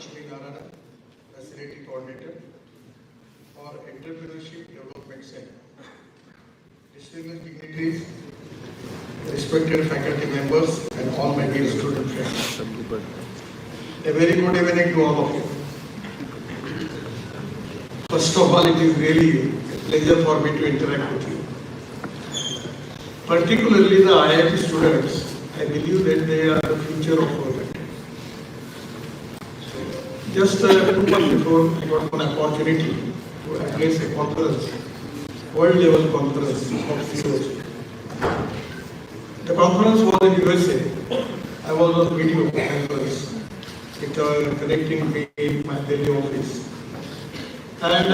𝓝𝓮𝓀 Facility Coordinator for Entrepreneurship Development Center. Distinguished dignitaries, respected faculty members, and all my dear student friends. A very good evening to all of you. First of all, it is really a pleasure for me to interact with you. Particularly the IIT students, I believe that they are the future of our country. Just 2 months before, I got an opportunity to address a conference, world level conference of CEOs. The conference was in USA. I was on video conference. It was connecting me in my Delhi office. And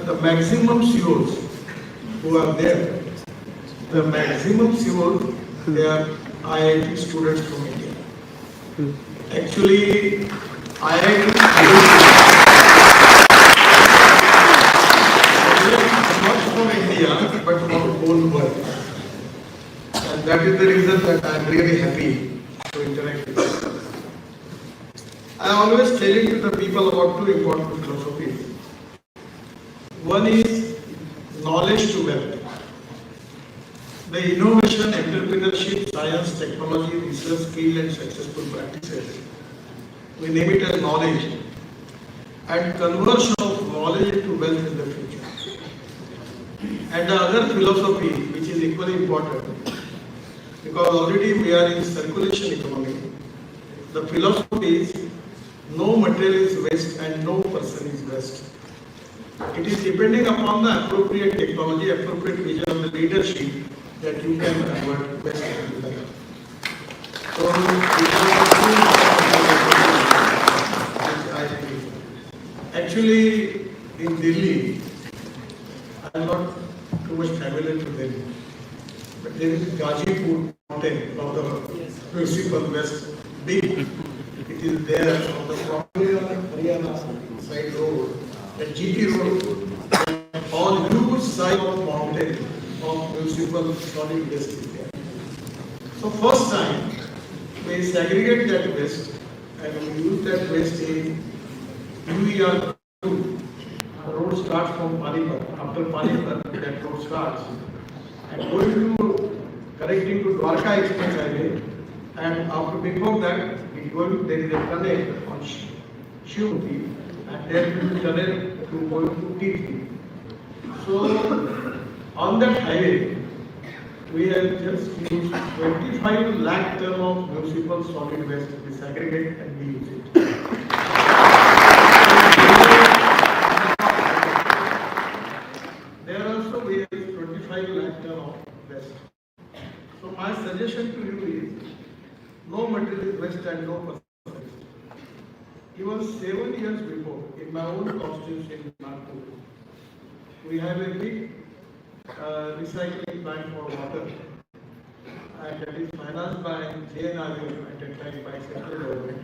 the maximum CEOs who are there, the maximum CEOs, they are IIT students from India. Actually, IIT not from India, but from the whole world. And that is the reason that I am really happy to interact with you. I am always telling to the people about 2 important philosophies. One is knowledge to wealth. The innovation, entrepreneurship, science, technology, research, skill and successful practices, we name it as knowledge, and conversion of knowledge into wealth in the future. And the other philosophy, which is equally important, because already we are in circulation economy, the philosophy is no material is waste and no person is waste. It is depending upon the appropriate technology, appropriate vision of the leadership that you can convert waste into wealth. So, actually, in Delhi, I am not too much familiar to Delhi, but there is Gazipur mountain of the municipal west, big. It is there on the Haryana side road, the GT road, all huge side of mountain of municipal solid waste is there. So first time, we segregate that waste and we use that waste in UER2. The road starts from Panipat. After Panipat, that road starts. And going to, connecting to Dwarka Express Highway. And after, before that, there is a tunnel on Shivamati. And there will be tunnel to go to T3. So, on that highway, we have just used 25 lakh ton of municipal solid waste. We segregate and we use it. There also we have 25 lakh ton of waste. So my suggestion to you is no material waste and no person waste. Even 7 years before, in my own constituency in Nagpur, we have a big recycling plant for water, and that is financed by JNRU at that time by central government.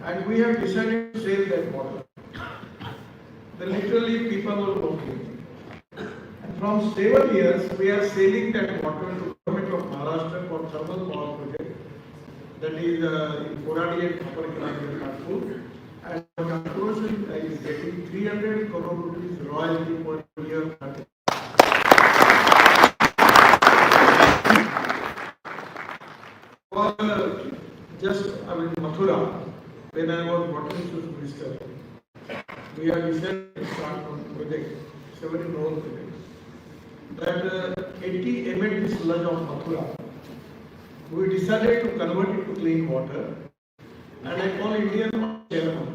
And we have decided to sell that water. Then literally people were working. And from 7 years, we are selling that water to the government of Maharashtra for thermal power project. That is in Koradi and Copper in Nagpur. And the corporation is getting 300 crore rupees royalty per year. Mathura, when I was water resource minister, we have decided to start on project, 17 road projects, that 80 ml sludge of Mathura, we decided to convert it to clean water, and I call Indian chairman.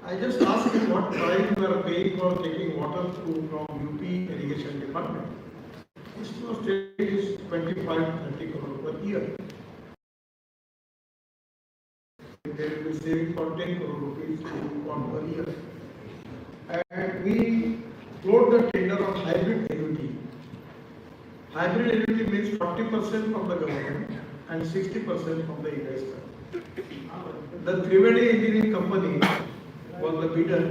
I just asked him what price you are paying for taking water through from UP irrigation department. His state is 25-30 crore per year. They will be saving for 10 crore rupees per year. And we float the tender on hybrid annuity. Hybrid annuity means 40% from the government and 60% from the investor. The Triveni Engineering Company was the bidder,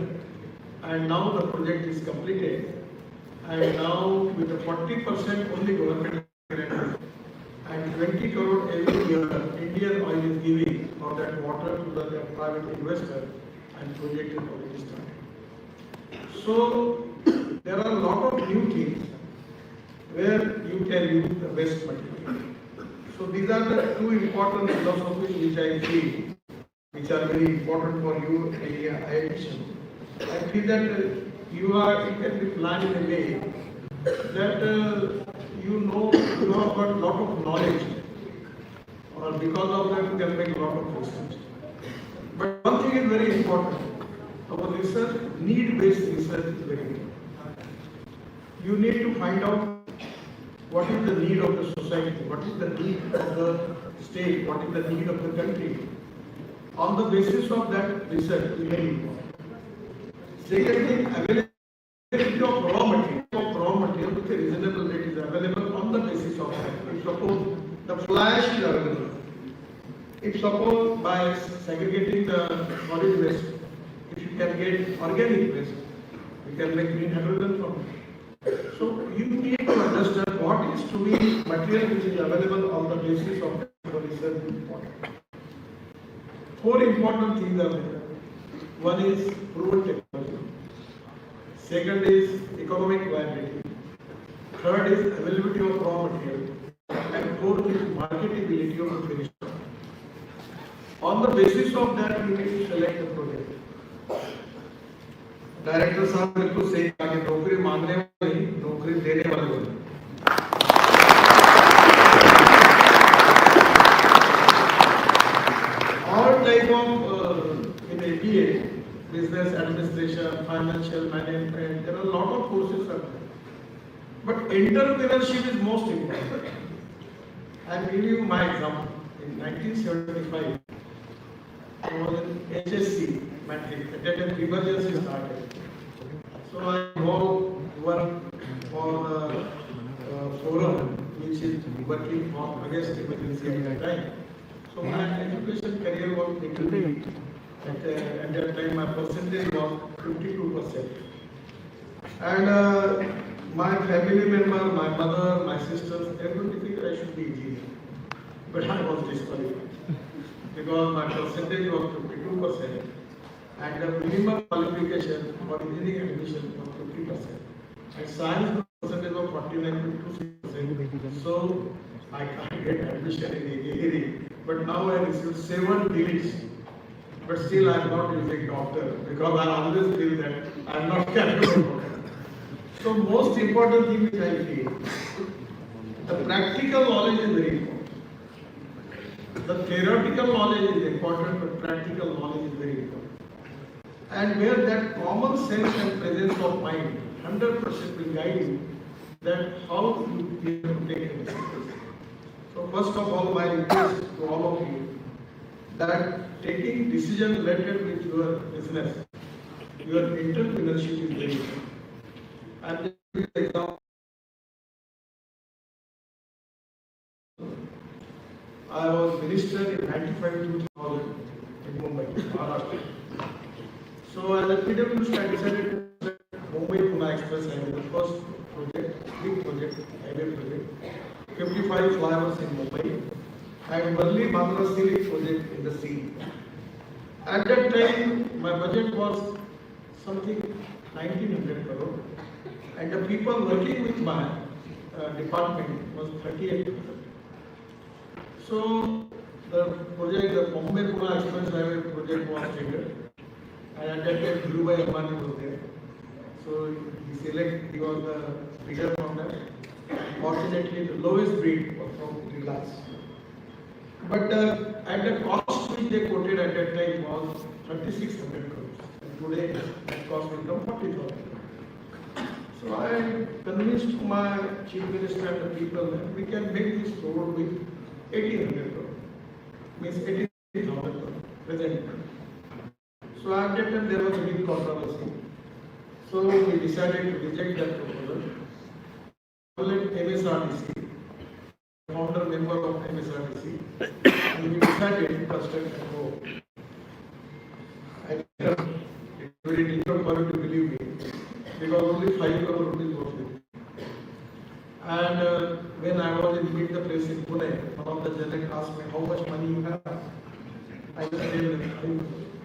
and now the project is completed. And now with the 40% only government and 20 crore every year Indian Oil is giving for that water to the private investor and project is already started. So there are a lot of new things where you can use the best material. So these are the two important philosophies which I feel, which are very important for your area admission. I feel that you can be planned in a way that you have got a lot of knowledge, or because of that you can make a lot of research. But one thing is very important. Our research, need-based research is very important. You need to find out what is the need of the society, what is the need of the state, what is the need of the country. On the basis of that research is very important. Second thing, availability of raw material with a reasonable rate is available on the basis of that. If suppose the flash is available, if suppose by segregating the solid waste, if you can get organic waste, you can make green hydrogen from it. So you need to understand what is to be material which is available on the basis of the research is important. Four important things are there. One is proven technology. Second is economic viability. Third is availability of raw material. And fourth is marketability of the finished product. On the basis of that, you need to select the project. Director साहब बिल्कुल सही कहा कि नौकरी मांगने वाले नहीं, नौकरी देने वाले होते हैं। All type of in APA, business administration, financial management, there are a lot of courses are there. But entrepreneurship is most important. I will give you my example. In 1975, I was in HSC matric. At that time, emergency started. So I worked for the forum, which is working on against emergency at that time. So my education career was little bit. At that time, my percentage was 52%. And my family member, my mother, my sisters, everybody think I should be engineer. But I was disqualified because my percentage was 52% and the minimum qualification for engineering admission was 50%. And science percentage was 49.26%. So I can't get admission in engineering. But now I received 7 degrees. But still I am not using doctor because I always feel that I am not capable. So most important thing which I feel, the practical knowledge is very important. The theoretical knowledge is important, but practical knowledge is very important. And where that common sense and presence of mind 100% will guide you that how you can take a decision. So first of all, my request to all of you that taking decision related with your business, your entrepreneurship is very important. And this example, I was minister in 95 to 2000 in Mumbai, Maharashtra. So as a PWC, I decided to Mumbai-Pune Express Highway, the first project, big project, highway project, 55 flyovers in Mumbai, and Worli-Bandra Scenic project in the sea. At that time, my budget was something 1900 crore, and the people working with my department was 38,000. So the project, the Mumbai-Pune Express Highway project was triggered, and at that time Dhirubhai Ambani was there. So he was the bigger from that. Fortunately, the lowest bid was from Reliance. But at the cost which they quoted at that time was 3,600 crores. And today that cost will come 40,000. So I convinced my chief minister and the people that we can make this road with 1,800 crores. Means 80,000 crores present. So at that time there was a big controversy. So we decided to reject that proposal. MSRDC, founder member of MSRDC, and we decided to construct a road. It's very difficult for you to believe me, because only 5 crore rupees was there. And when I was in meet the place in Pune, one of the journalists asked me how much money you have. I said 5 crore.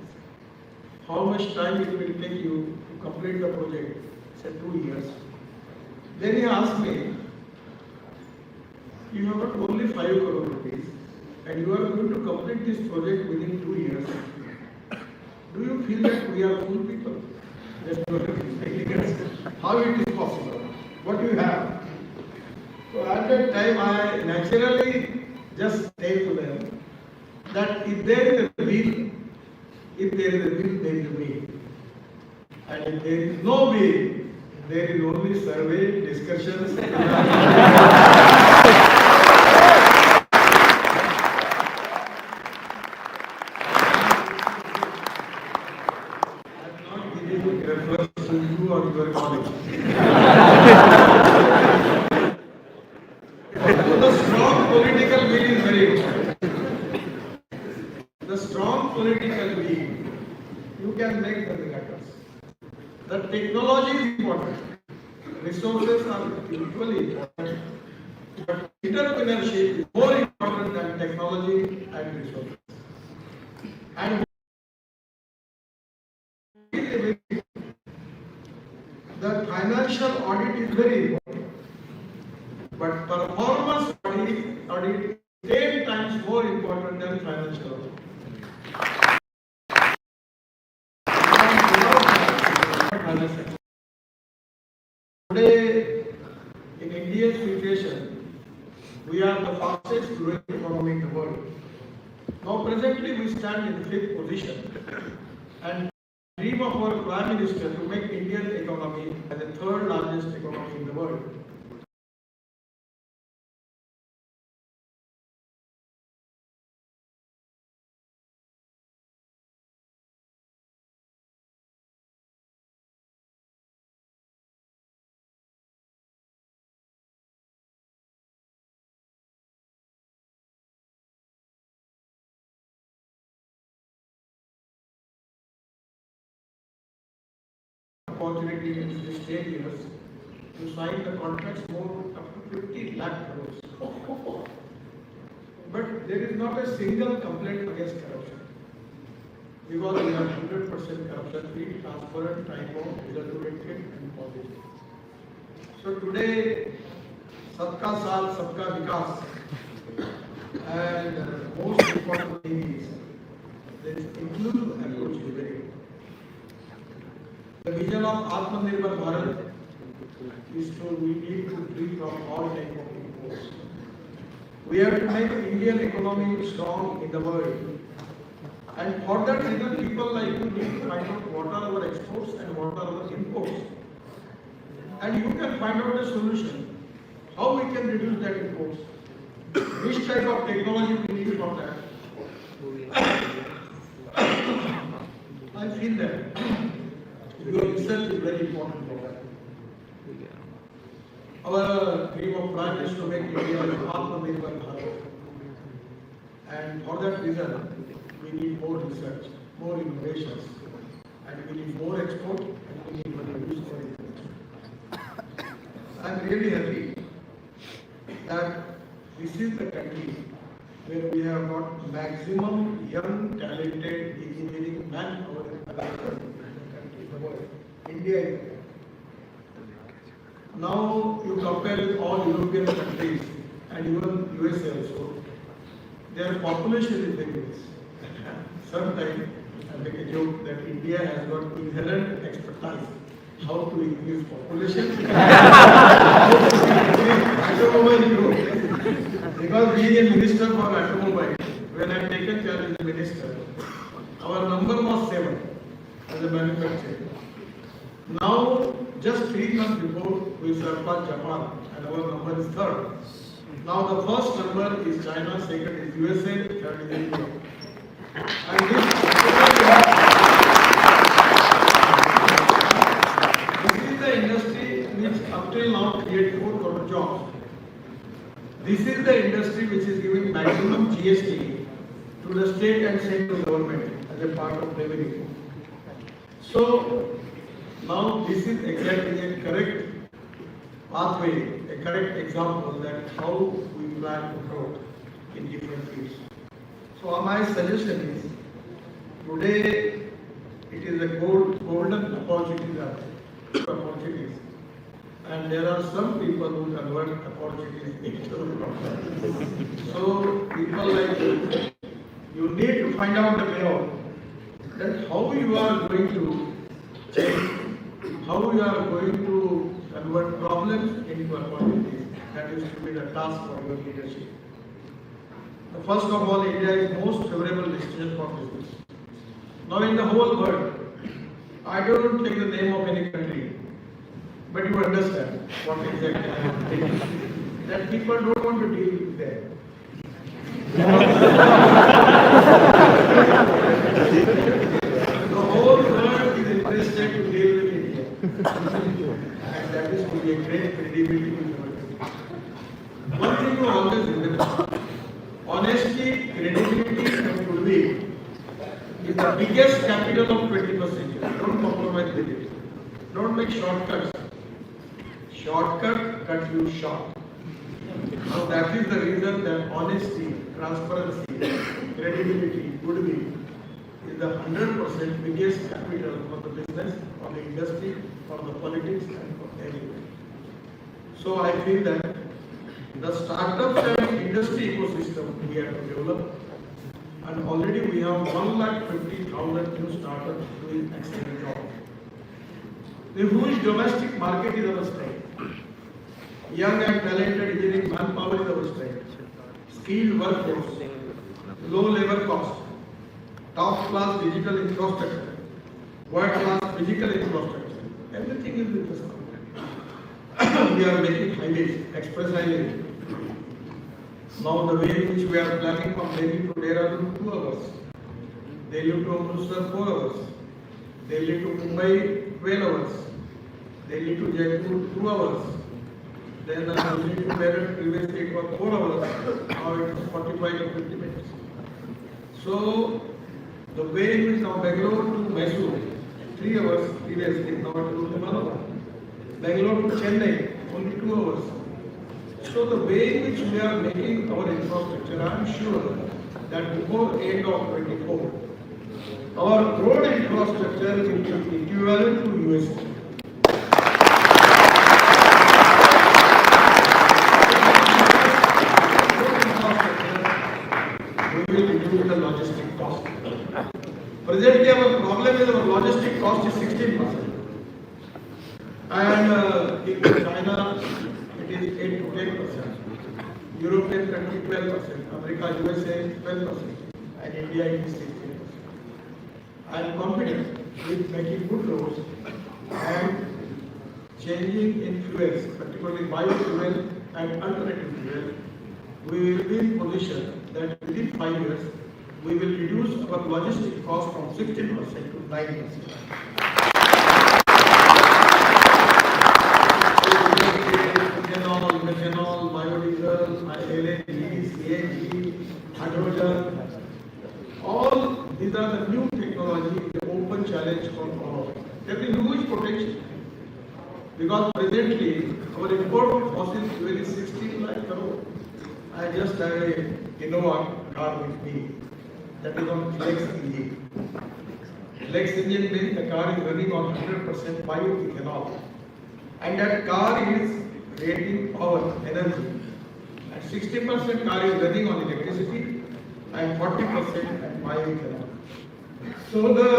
how much time it will take you to complete the project, say 2 years. Then he asked me, you have got only 5 crore rupees and you are going to complete this project within 2 years. Do you feel that we are fool people? Yes, how it is possible? What do you have? So at that time I naturally just say to them that if there is a will, there is a way. And if there is no way, there is only survey, discussions. Reference to you or your college. So the strong political will is very important. The strong political will, you can make the miracles. The technology is important. Resources are equally important. But entrepreneurship is more important than technology and resources. And the financial audit is very important, but performance audit is 10 times more important than financial audit. Today, in India's situation, we are the fastest growing economy in the world. Now, presently, we stand in 5th position, and dream of our Prime Minister to make Indian economy as the 3rd largest economy in the world. Opportunity in these 10 years to sign the contracts more up to 50 lakh crores. But there is not a single complaint against corruption. Because we are 100% corruption free, transparent, time-bound, result-oriented and positive. So today, Sabka Saath, Sabka Vikas, and most important thing is this inclusive approach is very important. The vision of 𝓝𝓮𝓀 𝓓𝓮𝓵𝓱𝓲 is we need to free from all type of imports. We have to make Indian economy strong in the world. And for that reason, people like you need to find out what are our exports and what are our imports. And you can find out a solution. How we can reduce that imports. Which type of technology we need for that. I feel that your research is very important for that. Our dream of Prime is to make India as 𝓝𝓮𝓀. And for that reason, we need more research, more innovations, and we need more export, and we need to reduce our import. I am really happy that this is the country where we have got maximum young, talented engineering manpower in the country. India is there. Now you compare with all European countries and even USA also, their population is very less. Sometimes I make a joke that India has got inherent expertise how to increase population, how to increase automobile growth. Because being a minister for automobile, when I taken charge as a minister, our number was 7 as a manufacturer. Now, just 3 months before, we surpassed Japan, and our number is 3rd. Now, the first number is China, 2nd is USA, 3rd is India. And this is the industry which up till now creates 4 crore jobs. This is the industry which is giving maximum GST to the state and central government as a part of revenue. So, now this is exactly a correct pathway, a correct example that how we plan to grow in different fields. So my suggestion is, today it is is a golden opportunity, opportunities. And there are some people who convert opportunities into problems. So people like you need to find out the way out that how you are going to change, how you are going to convert problems into opportunities. That is to be the task for your leadership. First of all, India is most favorable destination for business. Now in the whole world, I don't take the name of any country, but you understand what exactly I am saying. That people don't want to deal with them. The whole world is interested to deal with India. And that is to be a great credibility in the world. One thing you always remember, honesty, credibility and goodwill is the biggest capital of 21st century. Don't compromise with it. Don't make shortcuts. Shortcut cut you short. So that is the reason that honesty, transparency, credibility, goodwill is the 100% biggest capital for the business, for the industry, for the politics and for everything. So I feel that the startups and industry ecosystem we have to develop, and already we have 150,000 new startups doing excellent job. The huge domestic market is our strength. Young and talented engineering manpower is our strength. Skilled workforce, low labor cost, top class digital infrastructure, world class physical infrastructure. Everything is with us. We are making highways, express highways. Now the way in which we are planning from Delhi to Dehradun 2 hours, Delhi to Amritsar 4 hours, Delhi to Mumbai 12 hours, Delhi to Jaipur 2 hours, then Delhi to Meerut previously it was 4 hours, now it is 45 to 50 minutes. So the way in which now Bangalore to Mysore 3 hours previously, now it is 1 hour. Bangalore to Chennai only 2 hours. So the way in which we are making our infrastructure, I am sure that before end of 24, our road infrastructure will be equivalent to USA. We will reduce the logistic cost. Presently, our problem is our logistic cost is 16%. And in China, it is 8 to 10%. European country 12%. America, USA 12%. And India it is 16%. I am confident with making good roads and changing in fuels, particularly biofuel and alternative fuel, we will be in position that within 5 years we will reduce our logistic cost from 16% to 9%. Methanol, biodiesel, LNG, CNG, hydrogen, all these are the new technology, the open challenge for all. There is huge potential because presently our import of fossil fuel is 16 lakh crore. I just have a Innova car with me that is on flex engine. Flex engine means the car is running on 100% bioethanol, and that car is creating power, energy, and 60% car is running on electricity and 40% at bioethanol. So the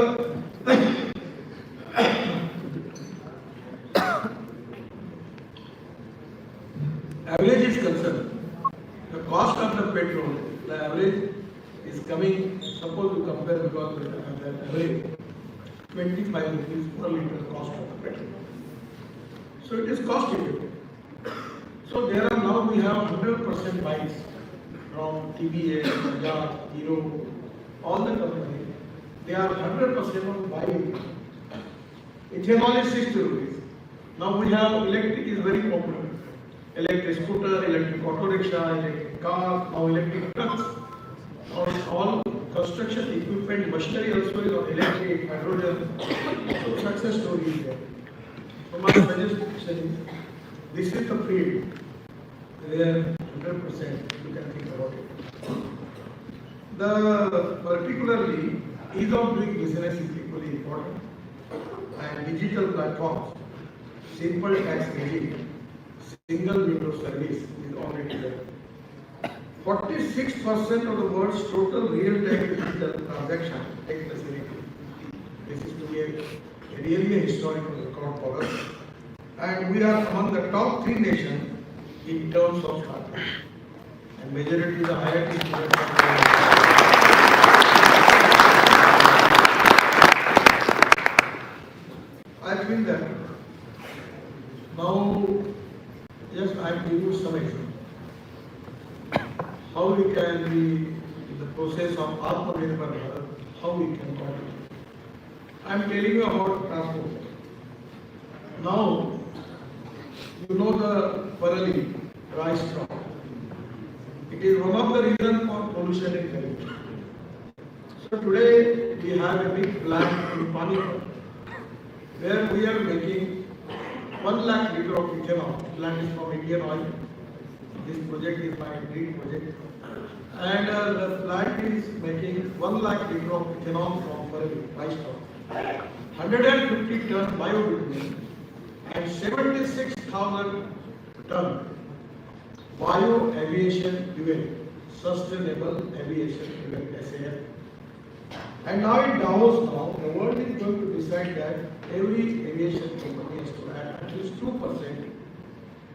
average is concerned. The cost of the petrol, the average is coming, suppose you compare because the average 25 rupees per liter cost of the petrol. So it is cost effective. So there are now we have 100% bikes from TBA, Bajaj, Hero, all the companies. They are 100% on bike. Ethanol is 60 rupees. Now we have electric is very popular. Electric scooter, electric auto rickshaw, electric car, now electric trucks. All construction equipment, machinery also is on electric, hydrogen. So success story is there. So my suggestion is, this is the field where 100% you can think about it. The particularly ease of doing business is equally important. and digital platforms, simple tax regime, single window service is already there. 46% of the world's total real-time digital transaction take place in India. This is to be really a historical record for us. And we are among the top 3 nations in terms of startups. And majority of the IIT students I feel that now, just I will give you some examples. How we can be in the process of Atmanirbhar Bharat, how we can contribute. I am telling you about transport. Now, you know the Parali rice crop. It is one of the reasons for pollution in Delhi. So today we have a big plant in Panipat where we are making 1 lakh liter of ethanol. The plant is from Indian Oil. This project is my dream project. And the plant is making 1 lakh liter of ethanol from Parali rice crop. 150 ton biobitumen and 76,000 ton bio-aviation fuel, sustainable aviation fuel, SAF. And now in Davos the world is going to decide that every aviation company has to add at least 2%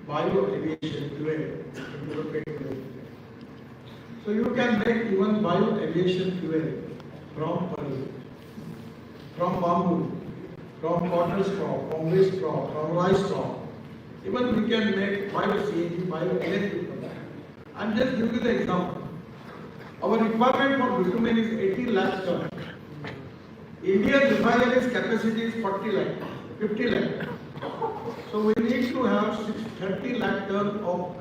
bio-aviation fuel into the petrol. So you can make even bio-aviation fuel from Parali, from bamboo, from cotton straw, from waste straw, from rice straw. Even we can make bio-CNG, bio-electric from that. I'm just giving you the example. Our requirement for bitumen is 80 lakh ton. India's refinery's capacity is 40 lakh, 50 lakh. So we need to have 30 lakh ton of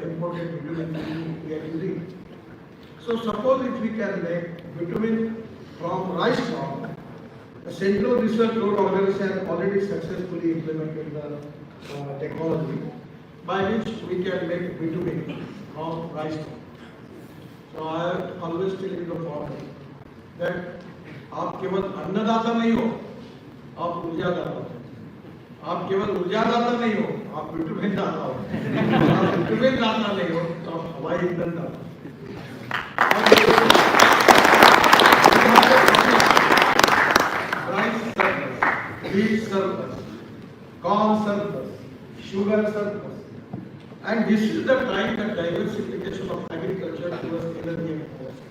imported bitumen we are using. So suppose if we can make bitumen from rice straw, the Central Research Road Organization already successfully implemented the technology by which we can make bitumen from rice straw. So I always tell you the farmer that आप केवल अन्नदाता नहीं हो, आप ऊर्जादाता हो. आप केवल ऊर्जादाता नहीं हो, आप बिटुमेन दाता हो. आप बिटुमेन दाता नहीं हो, तो आप हवाई ईंधन दाता हो. Rice surplus, wheat surplus, corn surplus, sugar surplus, and this is the time that diversification of agriculture towards energy and forest.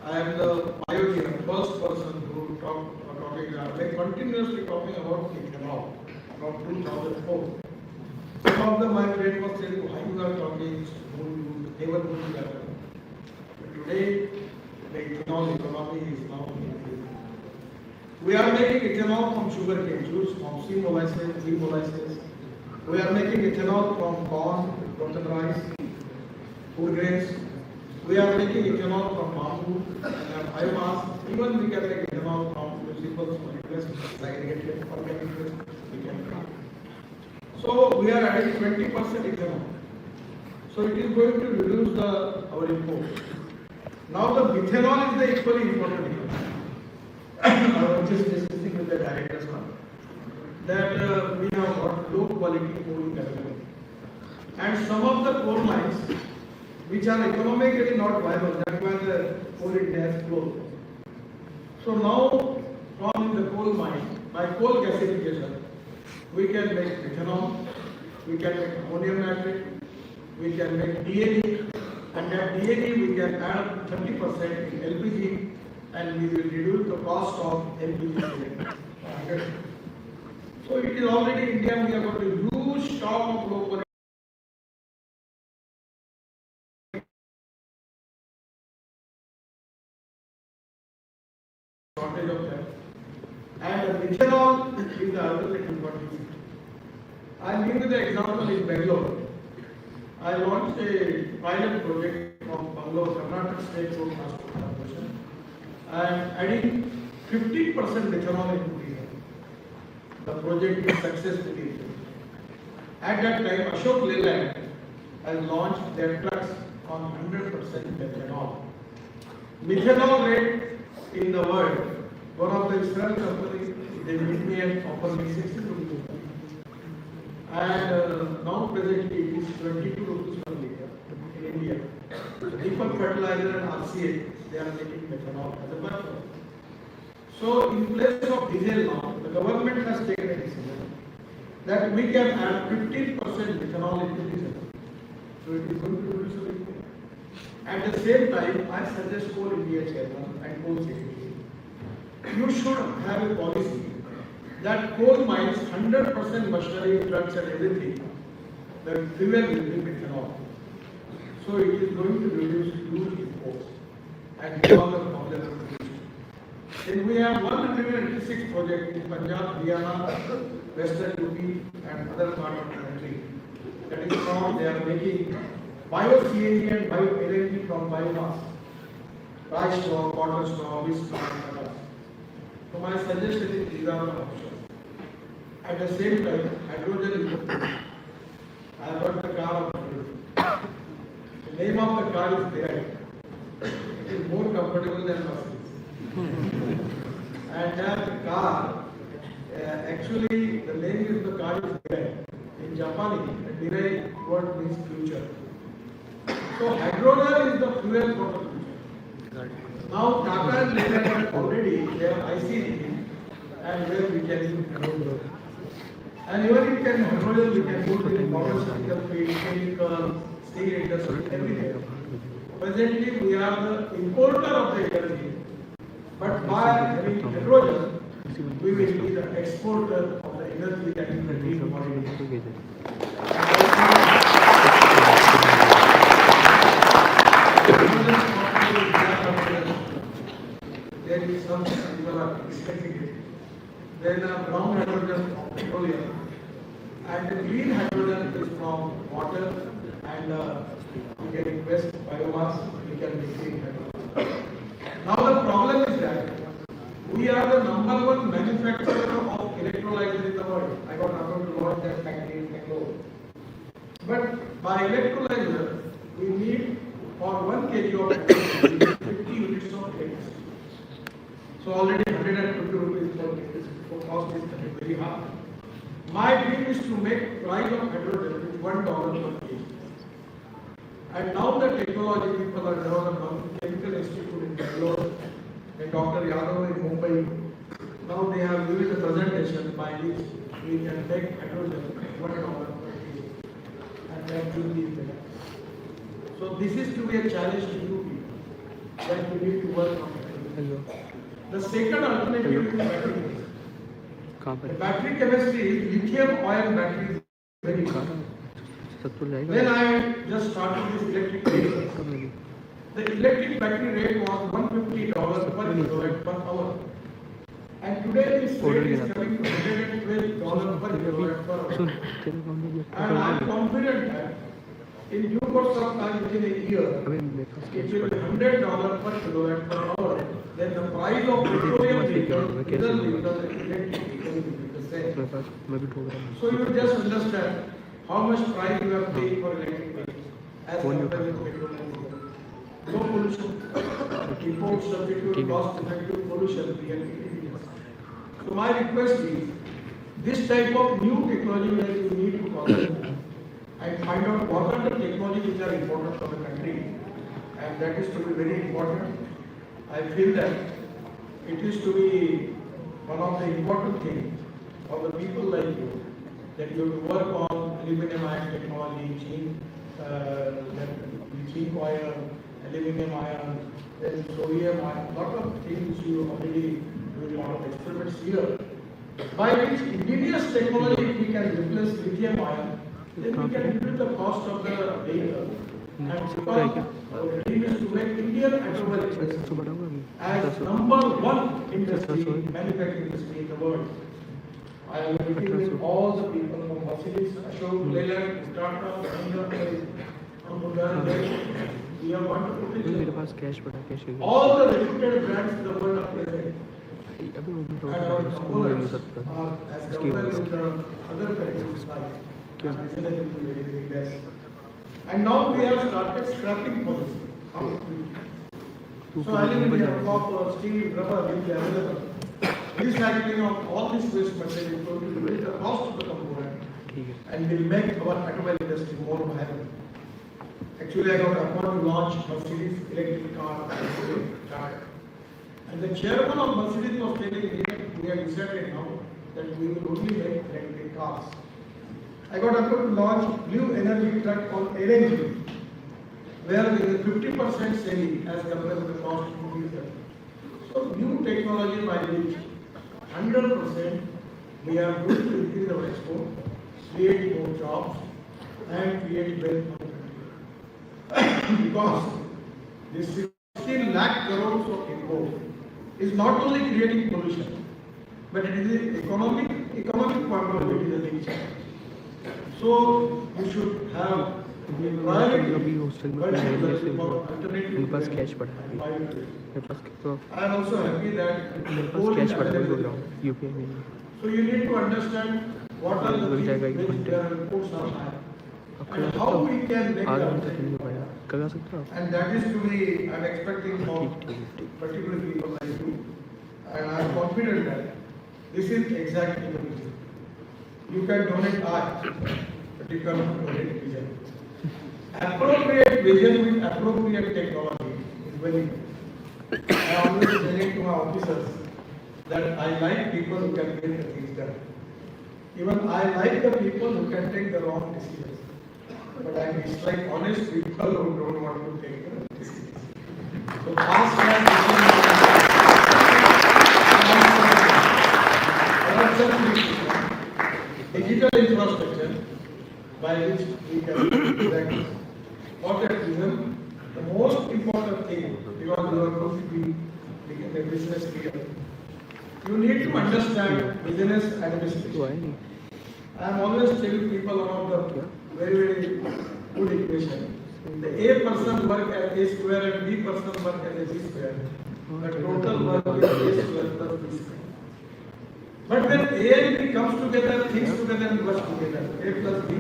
I am the pioneer, first person who continuously talking about ethanol from 2004. Some of them my friend was saying, why you are talking, you never do that. But today, the ethanol economy is now increasing. We are making ethanol from sugarcane juice, from sea molasses, wheat molasses. We are making ethanol from corn, cotton rice, food grains. We are making ethanol from bamboo and biomass. Even we can make ethanol from municipal solid waste, segregated organic waste. We can make. So we are adding 20% ethanol. So it is going to reduce our import. Now the methanol is the equally important issue. I was just discussing with the directors now that we have got low quality coal available. And some of the coal mines which are economically not viable, that's why the coal has closed. So now from the coal mine, by coal gasification, we can make methanol, we can make ammonium nitrate, we can make DAD, and that DAD we can add 30% in LPG, and we will reduce the cost of LPG cylinder. So it is already in India, we have got a huge stock of low quality shortage of that. And methanol is the alternative what we see. I will give you the example in Bangalore. I launched a pilot project from Bangalore, Karnataka State Road Transport Corporation. I am adding 50% methanol into diesel. The project is successfully implemented. At that time, Ashok Leyland has launched their trucks on 100% methanol. Methanol rate in the world, one of the the Israel company, they meet me and offer me 60 rupees. And now presently it is 22 rupees per liter in India. So Deepak Fertilizer and RCA, they are making methanol as a platform. So in place of diesel now, the government has taken a decision that we can add 15% methanol into diesel. So it is going to reduce the emission. At the same time, I suggest Coal India Chairman and Coal Secretary, you should have a policy that coal mines 100% machinery, trucks and everything, the fuel will be methanol. So it is going to reduce huge imports and solve the problem of pollution. Then we have 186 projects in Punjab, Haryana, Western UP and other parts of the country. That is from they are making bio-CNG and bio-LNG from biomass, rice straw, cotton straw, wheat straw and others. So my suggestion is these are the options. At the same time, hydrogen is the fuel. I have got the car of hydrogen. The name of the car is there. It is more comfortable than buses. And that car, actually the name of the car is there. In Japanese, the derived word means future. So hydrogen is the fuel for the future. Now Tata and Nitin already they have ICT and where we can use hydrogen. And even it can hydrogen we can use in pharmaceutical field, chemical, steel industry, everywhere. Presently we are the importer of the energy, but by having hydrogen, we will be the exporter of the energy that is the green commodity. There is some people are expecting it. Then brown hydrogen from petroleum, and the green hydrogen is from water, and we can invest biomass, we can make green hydrogen. Now the problem is that we are the #1 manufacturer of electrolyzer in the world. I got approval to launch that factory in Bangalore. But by electrolyzer, we need for 1 kg of electricity 50 units of electricity. So already 150 rupees per kg. So cost is very high. My dream is to make price of hydrogen with $1 per kg. And now the technology people are developing Chemical Institute in Bangalore and Dr. Yadav in Mumbai. Now they have given a presentation by which we can take hydrogen at $1 per kg. And that will be better. So this is to be a challenge to you people that we need to work on hydrogen. The second alternative is battery chemistry. The battery chemistry, lithium-ion battery is very good. When I just started this electric vehicle, the electric battery rate was $150 per kilowatt per hour. And today this rate is coming to $112 per kilowatt per hour. And I am confident that in due course of time, within a year, it will be $100 per kilowatt per hour. Then the price of petroleum vehicle, diesel vehicle, and electric vehicle will be the same. So you just understand how much price you are paying for electric vehicle as compared with petroleum vehicle. No pollution. Import substitute cost effective pollution we can increase. So my request is this type of new technology that you need to consider and find out what are the technologies which are important for the country, and that is to be very important. I feel that it is to be one of the important things for the people like you, that you have to work on aluminum ion technology, zinc ion, aluminum ion, then sodium ion, lot of things you already do a lot of experiments here, by which indigenous technology we can replace lithium ion, then we can reduce the cost of the vehicle. And because our dream is to make Indian automobile industry as #1 industry, manufacturing industry in the world. I am meeting with all the people from Mercedes, Ashok, Leyland, Tata, Mahindra, we have want to put it all the reputed brands in the world are present. And our components are as compared with the other countries like and now we have started scrapping policy. So aluminum, copper, steel, rubber will be available. recycling of all this waste material is going to reduce the cost of the component and will make our automobile industry more viable. Actually, I got appointed to launch Mercedes electric car charter. And the chairman of Mercedes was telling me that we have decided now that we will only make electric cars. I got appointed to launch blue energy truck called 𝓝𝓮𝓀, where there is a 50% saving as compared to the cost of diesel. So new technology by which 100% we are going to increase our export, create more jobs and create wealth for the country. Because this 16 lakh crores of import is not only creating pollution, but it is an economic point of view, it is a big challenge. So you should have अभी hostel में मेरे पास cash पड़ा है, मेरे पास तो I am also happy that मेरे पास cash पड़ा है, बोल रहा हूँ यूपीआई में नहीं। So you need to understand what are the things which their reports are high and how we can make them. करा सकते हो? And that is to be, I am expecting from particular people like you, and I am confident that this is exactly the reason. You can donate art, but you cannot donate vision. Appropriate vision with appropriate technology is very important. I always telling to my officers that I like people who can get the things done. Even I like the people who can take the wrong decisions. But I dislike honest people who don't want to take the decisions. So fast track digital infrastructure by which we can practice. For that reason, the most important thing, because you are going to be become a business leader, you need to understand business administration. I am always telling people about the very good equation. The A person work as A square and B person work as a B square. The total work is A square plus B square. But when A and B comes together, things together and work together. A plus B.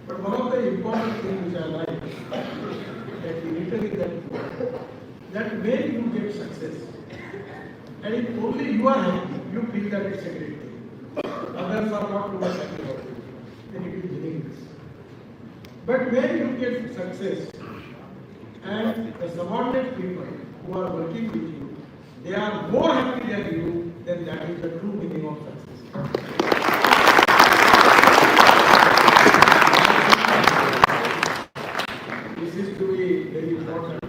But one of the important things which I like that we reiterate that when you get success, and if only you are happy, you feel that it's a great thing. Others are not too much happy about it, then it is meaningless. But when you get success, and the subordinate people who are working with you, they are more happy than you, then that is the true meaning of success. This is to be very important.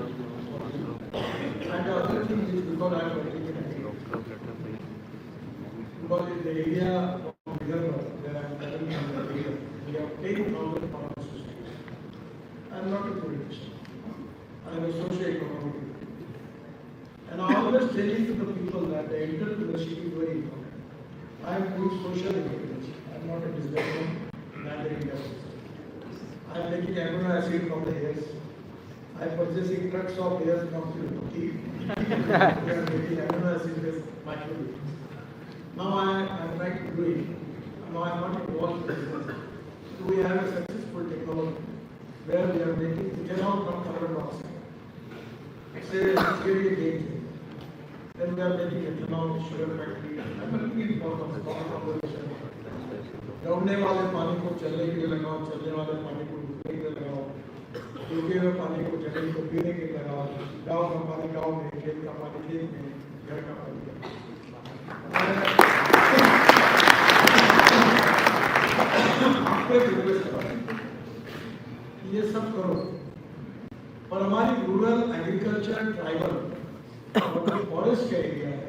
And the other thing is because I am working in agriculture. Because in the area of Vidarbha, where I am currently in the area, we have 10,000 farmers. I am not a politician. I am a socio-economic. And I always tell to the people that the entrepreneurship is very important. I am doing social entrepreneurship. I am not a businessman, neither in business. I am making amino acid from the hairs. I am purchasing trucks of hairs from Turkey. We are making amino acid based microbeads. Now I am trying to do it. Now I am not involved in business. So we have a successful technology where we are making ethanol from carbon dioxide. It's a really a game changer. Then we are making ethanol, sugar factory. I am looking for the conservation. दौड़ने वाले पानी को चलने के लिए लगाओ, चलने वाले पानी को डूबने के लिए लगाओ, डूबे हुए पानी को जमीन को पीने के लिए लगाओ, गाँव का पानी गाँव में, खेत का पानी खेत में, घर का पानी ये सब करो, पर हमारी रूरल एग्रीकल्चर ट्राइबल फॉरेस्ट का एरिया है,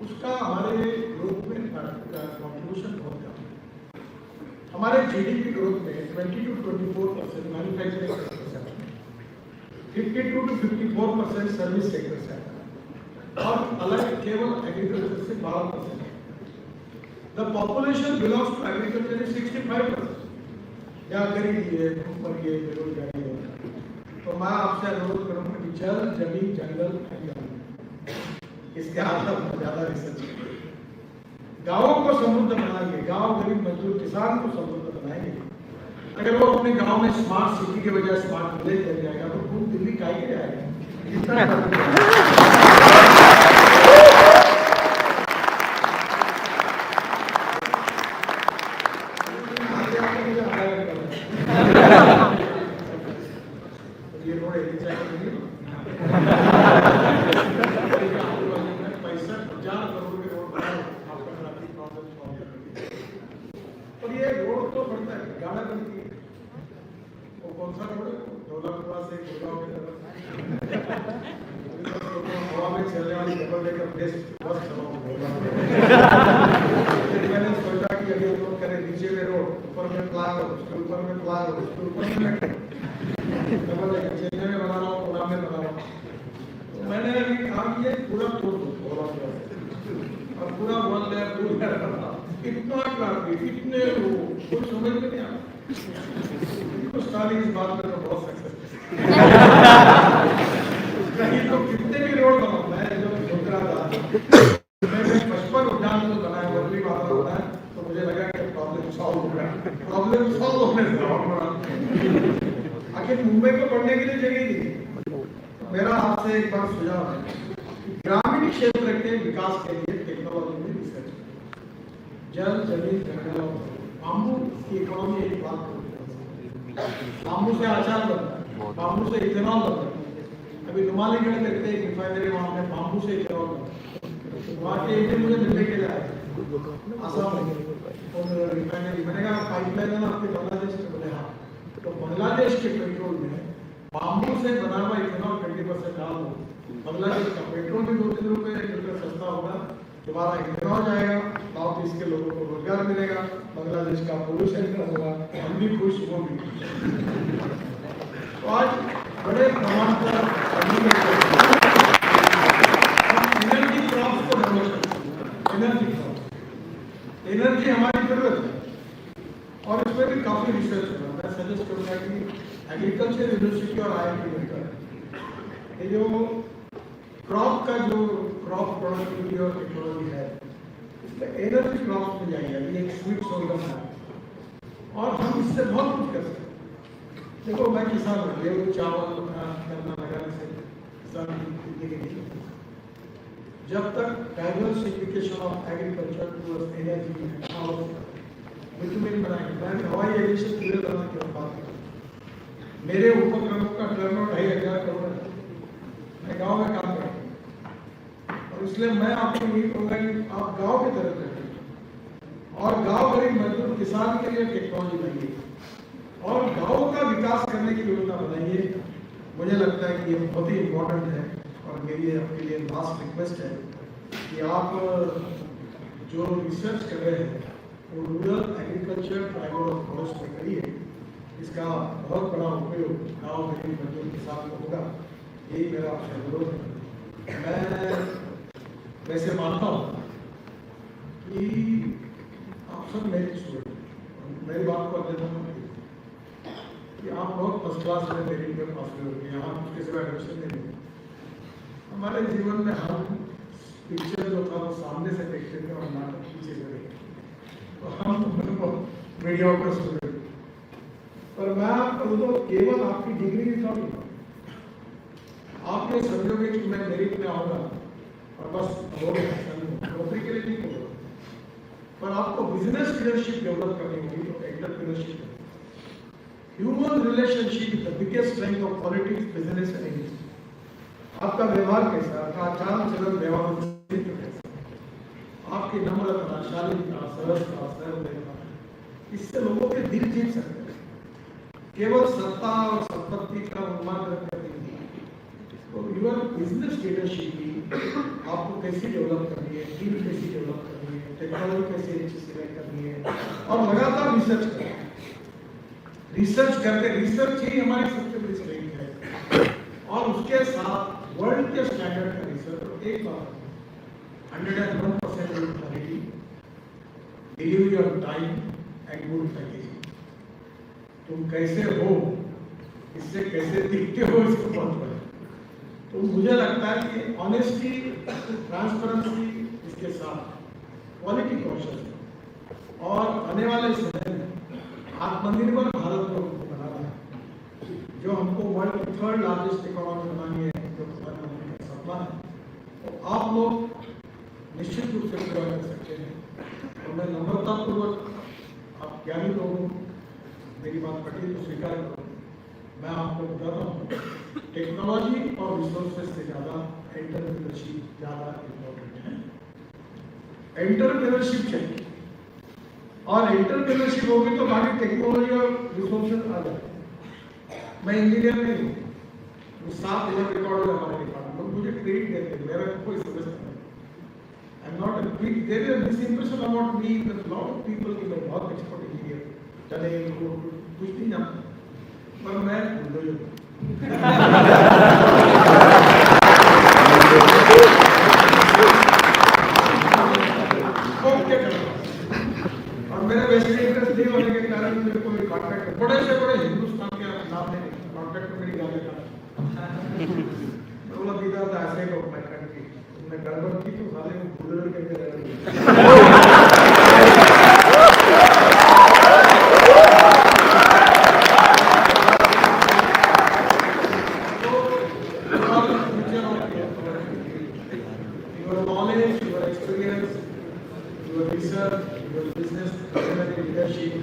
उसका हमारे ग्रोथ में कंट्रीब्यूशन बहुत कम है। हमारे जीडीपी ग्रोथ में 20 to 24% manufacturing sector 52 to 54% service sector से आता है और अलग केवल एग्रीकल्चर से 12%। The population belongs to agriculture is 65%। या करीब ये बेरोजगारी है। तो मैं आपसे अनुरोध करूंगा कि जल, जमीन, जंगल, इसके आधार पर ज्यादा रिसर्च करिए। गांवों को समृद्ध बनाएंगे, गांव गरीब मजदूर किसान को समृद्ध बनाएंगे। अगर वो अपने गांव में स्मार्ट सिटी के बजाय स्मार्ट विलेज बन जाएगा तो पूरी दिल्ली काहे के जाएगा। मैंने सोचा कि अभी लोग करें नीचे में रोड, ऊपर में प्लान, उसके ऊपर में प्लान, उसके ऊपर में चेन्नई में बना रहा हूँ, पुणे में बना रहा हूँ। तो मैंने अभी कहा कि ये पूरा तोड़ दो और पूरा बोल रहे कितना ट्रैफिक, कितने लोग, कुछ समझ में नहीं आता। स्टालिन इस बात में तो बहुत सक्सेस कहीं तो कितने भी रोड बनाओ। मैं जब सोच रहा था मैंने 55 उद्यान तो बनाया, वर्ली बात होता है, तो मुझे लगा कि प्रॉब्लम सॉल्व हो गया। प्रॉब्लम सॉल्व होने से आखिर मुंबई को बढ़ने के लिए जगह नहीं। तो मेरा आपसे एक बार सुझाव है कि ग्रामीण क्षेत्र के विकास के लिए टेक्नोलॉजी में रिसर्च, जल, जमीन, जंगल, बाम्बू की इकोनॉमी एक बात, बाम्बू से अचार बनता है, बाम्बू से इथेनॉल बनता है। अभी नुमालीगढ़ करते हैं रिफाइनरी, वहाँ पे बाम्बू से इथेनॉल बनता है। वहाँ के एक दिन मुझे मिलने के लिए आए आसाम में, और रिफाइनरी मैंने कहा पाइपलाइन है ना आपके बांग्लादेश में, बोले हाँ। तो बांग्लादेश के पेट्रोल में बाम्बू से बना हुआ इथेनॉल 20% डाल दो, बांग्लादेश का पेट्रोल भी 2-3 रुपए लीटर सस्ता होगा, दोबारा इथेनॉल जाएगा, साउथ ईस्ट के लोगों को रोजगार मिलेगा, बांग्लादेश का पोल्यूशन कम होगा, हम भी खुश, वो भी खुश। तो आज बड़े प्रमाण पर एनर्जी क्रॉप्स को डेवलप करते हैं। एनर्जी हमारी जरूरत है और इसमें भी काफी रिसर्च है। मैं सजेस्ट करूंगा कि एग्रीकल्चर यूनिवर्सिटी और IIT मिलकर ये जो क्रॉप का जो क्रॉप प्रोडक्टिविटी और टेक्नोलॉजी है, इसमें एनर्जी क्रॉप्स में जाएगी। अभी एक स्वीट सोलगम है और हम इससे बहुत कुछ कर सकते हैं। देखो मैं किसान हूँ, गेहूँ चावल करना लगाने से किसान की नहीं। जब तक diversification of agriculture towards energy vitamin बनाएंगे। मैं हवाई एविएशन पूरे तरह की बात कर, मेरे उपक्रमों का टर्नओवर 2,500 करोड़ है। मैं गाँव में काम करता हूँ और इसलिए मैं आपको यही कहूँगा कि आप गाँव की तरफ रखें और गाँव गरीब मजदूर किसान के लिए टेक्नोलॉजी बनाइए और गाँव का विकास करने की योजना बनाइए। मुझे लगता है कि ये बहुत ही इम्पोर्टेंट है और मेरी आपके लिए लास्ट रिक्वेस्ट है कि आप जो रिसर्च कर रहे हैं वो रूरल एग्रीकल्चर ट्राइबल और फॉरेस्ट में करिए। इसका बहुत बड़ा उपयोग गाँव गरीब मजदूर किसान को होगा, यही मेरा आपसे अनुरोध है। मैं वैसे मानता हूँ कि आप सब मेरी स्टूडेंट, मेरी बात को अध्ययन कि आप बहुत फर्स्ट क्लास में मेरिट में पास हुए होंगे, यहाँ किसी का एडमिशन नहीं मिले। हमारे जीवन में हम पिक्चर जो था वो सामने से देखते थे और नाटक पीछे से देखते, तो हम मीडियोकर स्टूडेंट। पर मैं आपको तो केवल आपकी डिग्री की थोड़ी, आप ये समझोगे कि मैं मेरिट में आऊँगा और बस हो गया, नौकरी के लिए नहीं होगा, पर आपको बिजनेस लीडरशिप डेवलप करनी होगी। तो entrepreneurship, human relationship is the biggest strength of politics, business and industry. आपका व्यवहार कैसा, आपका आचार चलन व्यवहार कैसा, आपकी नम्रता, शालीनता, सरलता, सरलता, इससे लोगों के दिल जीत सकते हैं। केवल सत्ता और संपत्ति का अनुमान करके नहीं। तो यूर बिजनेस लीडरशिप भी आपको कैसी डेवलप करनी है, टीम कैसी डेवलप करनी है, टेक्नोलॉजी कैसे अच्छी सिलेक्ट करनी है और लगातार रिसर्च करना। रिसर्च करते, रिसर्च ही हमारी सबसे बड़ी स्ट्रेंथ है। उसके साथ वर्ल्ड के स्टैंडर्ड का रिसर्च एक बार 101% quality, delivery on time and good packaging. तुम कैसे हो, इससे कैसे दिखते हो, इसको बहुत बड़ा। तो मुझे लगता है कि ऑनेस्टी, ट्रांसपेरेंसी, इसके साथ क्वालिटी कॉन्शियस और आने वाले समय में आत्मनिर्भर भारत को बनाना है, जो हमको वर्ल्ड की 3rd लार्जेस्ट इकोनॉमी बनानी है, जो प्रधानमंत्री का सपना है, तो आप लोग निश्चित रूप से पूरा कर सकते हैं। और मैं नम्रतापूर्वक, आप ज्ञानी लोगों, मेरी बात पटी तो स्वीकार करो, मैं आपको बताता हूँ टेक्नोलॉजी और रिसोर्सेज से ज़्यादा एंटरप्रेन्योरशिप ज़्यादा इम्पोर्टेंट है। एंटरप्रेन्योरशिप चाहिए, और एंटरप्रेन्योरशिप होगी तो बाकी टेक्नोलॉजी और रिसोर्सेज आ जाए। मैं इंजीनियर नहीं हूँ, 7 इधर रिकॉर्ड है हमारे डिपार्टमेंट, लोग मुझे क्रेडिट देते हैं, मेरा कोई समझता नहीं। I am not a big, there is this impression about me that lot of people कि मैं बहुत एक्सपर्ट इंजीनियर, चले इनको कुछ नहीं जानता, पर मैं भूल गया। और मेरे वेस्टेड इंटरेस्ट नहीं होने के कारण मेरे को कॉन्ट्रैक्ट, बड़े से बड़े हिंदुस्तान के नाम ने कॉन्ट्रैक्ट में मेरी गाली का बोला दीदा था ऐसे को मैं कंट्री तुमने गड़बड़ की तो साले को भूल के your knowledge, your experience, your research, your business leadership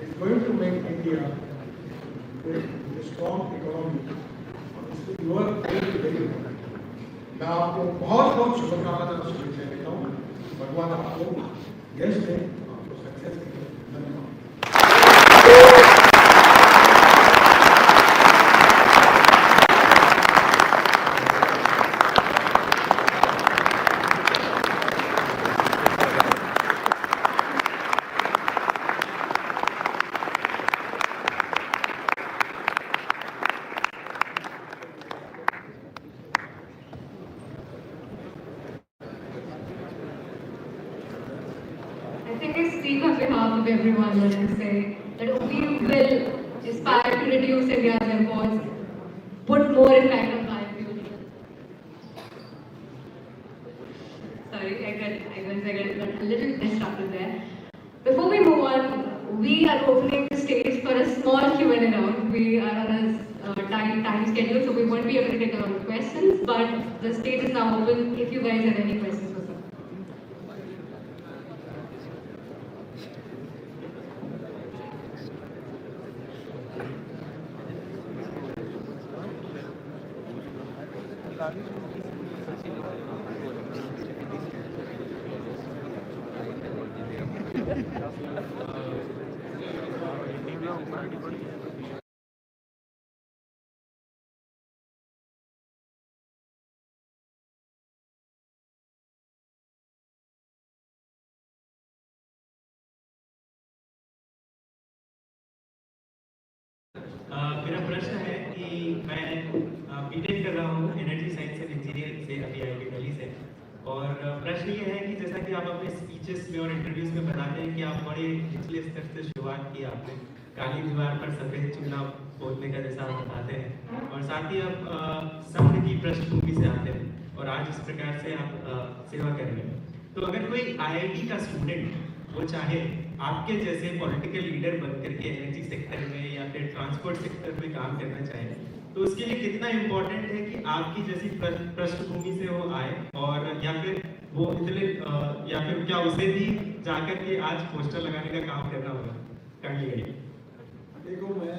is going to make India a strong economy. You are very important. मैं आपको बहुत बहुत शुभकामनाएं देता हूँ। भगवान आपको यश दे, आपको सक्सेस दे। धन्यवाद। I think I speak on behalf of everyone when I say that we will aspire to reduce India's imports, put more impact on biofuel. Sorry, I got a little distracted there. Before we move on, we are opening the stage for a small Q&A round. We are on a time schedule, so we won't be able to take a lot of questions, but the stage is now open if you guys have any questions for us. मेरा प्रश्न है कि मैं BTech कर रहा हूँ energy science and engineering से अभी IIT दिल्ली से, और प्रश्न ये है कि जैसा कि आप अपने स्पीचेस में और इंटरव्यूज में बताते हैं कि आप बड़े निचले स्तर से शुरुआत की, आपने काली दीवार पर सफेद चूल्हा बोलने का जैसा आप बताते हैं, और साथ ही आप संघ की पृष्ठभूमि से आते हैं और आज इस प्रकार से आप सेवा कर रहे हैं। तो अगर कोई IIT का स्टूडेंट वो चाहे आपके जैसे पॉलिटिकल लीडर बनकर के एनर्जी सेक्टर में या फिर ट्रांसपोर्ट सेक्टर में काम करना चाहे, तो उसके लिए कितना इम्पोर्टेंट है कि आपकी जैसी पृष्ठभूमि से वो आए, और या फिर वो इतने या फिर क्या उसे भी जाकर के आज पोस्टर लगाने का काम करना होगा? Kindly guide. देखो, मैं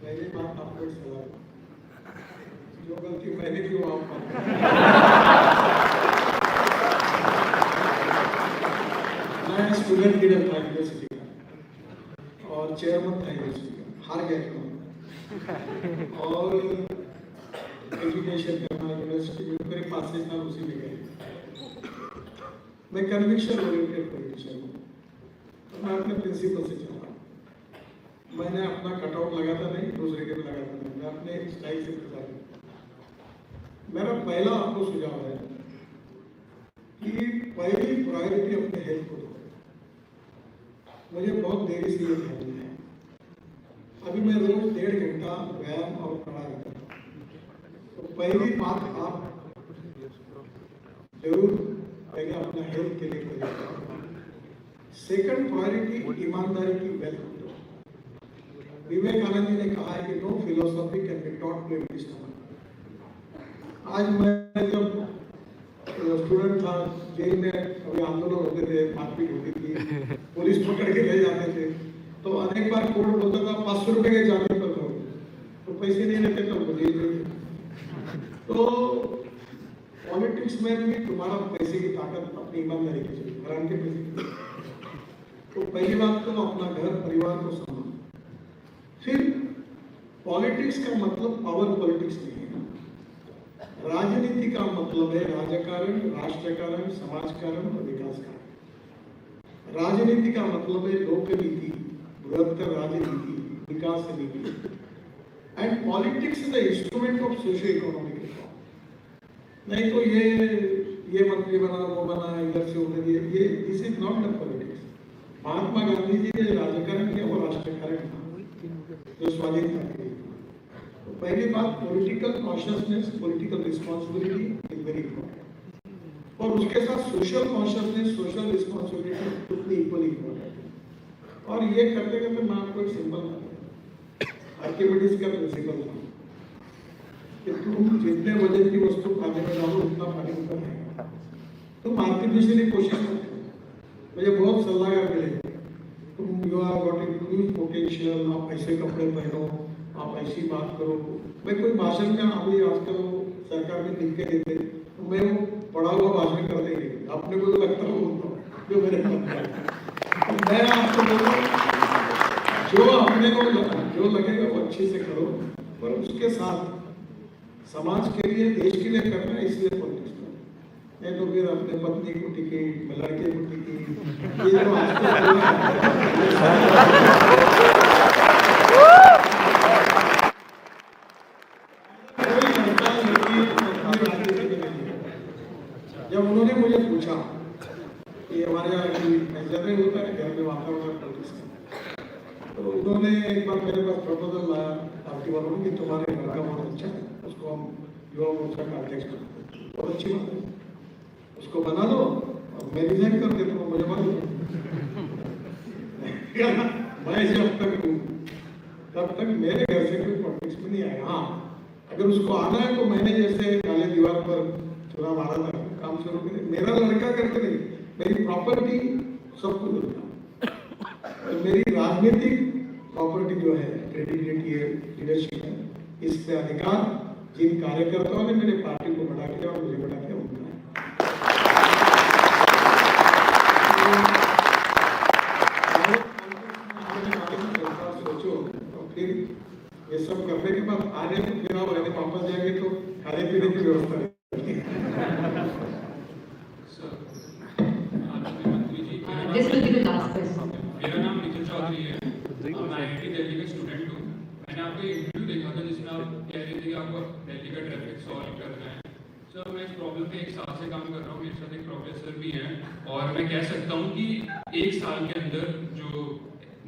पहली बात आपको एक सवाल, जो गलती मैंने की वो आप मैं स्टूडेंट लीडर था यूनिवर्सिटी का और चेयरमैन था यूनिवर्सिटी का, हार गया था, और एजुकेशन करना यूनिवर्सिटी में मेरे 5-6 साल उसी में गए। मैं कन्विक्शन ओरिएंटेड पॉलिटिशियन हूँ, तो मैं अपने प्रिंसिपल से चला। मैंने अपना कटआउट लगाता नहीं, दूसरे के भी लगाता नहीं, मैं अपने स्टाइल से प्रचार। मेरा पहला आपको सुझाव है कि पहली प्रायोरिटी अपने हेल्थ को दो। मुझे बहुत देरी से ये ध्यान दिया है। अभी मैं रोज 1.5 घंटा व्यायाम और प्राणायाम करता हूँ। तो पहली बात आप जरूर पहले अपना हेल्थ के लिए करिए। सेकंड प्रायोरिटी ईमानदारी की वैल्यू दो। विवेकानंद जी ने कहा है कि no philosophy can be taught to every stomach. आज मैं जब स्टूडेंट था, जेल में कभी आंदोलन होते थे, मारपीट होती थी, पुलिस पकड़ के ले जाते थे, तो अनेक बार कोर्ट बोलता था 500 रुपए के जाने पर करो, तो पैसे नहीं लेते तो जेल में। तो पॉलिटिक्स में भी तुम्हारा पैसे की ताकत अपनी ईमानदारी की चाहिए, हराम के पैसे की। तो पहली बात तो अपना घर परिवार को संभालो। फिर पॉलिटिक्स का मतलब पावर पॉलिटिक्स नहीं है। राजनीति का मतलब है राजकारण, राष्ट्रकारण, समाजकारण और विकास कारण। राजनीति का मतलब है लोक नीति, बृहत्तर राजनीति, विकास नीति। And politics is the instrument of socio economic reform. नहीं तो ये मंत्री बना, वो बना, इधर से उधर, ये this is not the politics. Mahatma Gandhi ji ने राजकारण किया, वो राष्ट्रकारण था जो स्वाधीनता के लिए। तो पहली बात, political consciousness, political responsibility is very important. और उसके साथ सोशल कॉन्शियसनेस, सोशल रिस्पॉन्सिबिलिटी उतनी इक्वली इंपॉर्टेंट। और ये करते करते मैं आपको एक सिंपल आर्किमिडीज का प्रिंसिपल था कि तुम जितने वजन की वस्तु पानी में डालो उतना पानी ऊपर आएगा। तुम आर्टिफिशियली कोशिश मत करो। मुझे बहुत सलाहकार मिले, तुम you are got a huge potential, आप ऐसे कपड़े पहनो, आप ऐसी बात करो। मैं कोई भाषण में अभी आजकल सरकार में लिख के देते, तो मैं वो पढ़ा हुआ भाषण करते ही नहीं, अपने को लगता है बोलता हूँ जो मेरे मन में। मैं आपको बोलूँ, जो अपने को जो लगेगा वो अच्छे से करो, पर उसके साथ समाज के लिए, देश के लिए करना है, इसलिए पॉलिटिक्स करो। नहीं तो फिर अपने पत्नी को टिकट, लड़के को टिकट, ये जो जब उन्होंने मुझे पूछा कि हमारे यहाँ जनरल होता है घर में वातावरण पॉलिटिक्स का, तो उन्होंने एक बार मेरे पास प्रपोजल लाया पार्टी वालों ने कि तुम्हारे घर का बहुत अच्छा है, उसको हम युवा मोर्चा का अध्यक्ष बनाते हैं। बहुत अच्छी बात है, उसको बना लो और मैं रिजाइन कर देता हूँ, मुझे मालूम मैं जब तक हूँ तब तक मेरे घर से कोई पॉलिटिक्स में नहीं आएगा। हाँ, अगर उसको आना है तो मैंने जैसे काले दीवार पर चुनाव मारा था, काम शुरू करे, मेरा लड़का करके नहीं, मेरी प्रॉपर्टी सबको दूंगा। मेरी राजनीतिक प्रॉपर्टी जो है, क्रेडिबिलिटी है, लीडरशिप है, इस पे अधिकार जिन कार्यकर्ताओं ने मेरे पार्टी को बड़ा किया और मुझे बड़ा किया उनका है। सोचो तो फिर ये सब करने के बाद आने को फिर आप रहने वापस जाएंगे तो खाने पीने की व्यवस्था मेरा नाम नितिन चौधरी है, मैं IIT दिल्ली का स्टूडेंट हूँ। मैंने आपका इंटरव्यू देखा था जिसमें आप कह रहे थे कि आपको दिल्ली का ट्रैफिक सॉल्व करना है। सर, मैं इस प्रॉब्लम पे 1 साल से काम कर रहा हूँ, मेरे साथ एक प्रोफेसर भी हैं, और मैं कह सकता हूँ कि 1 साल के अंदर जो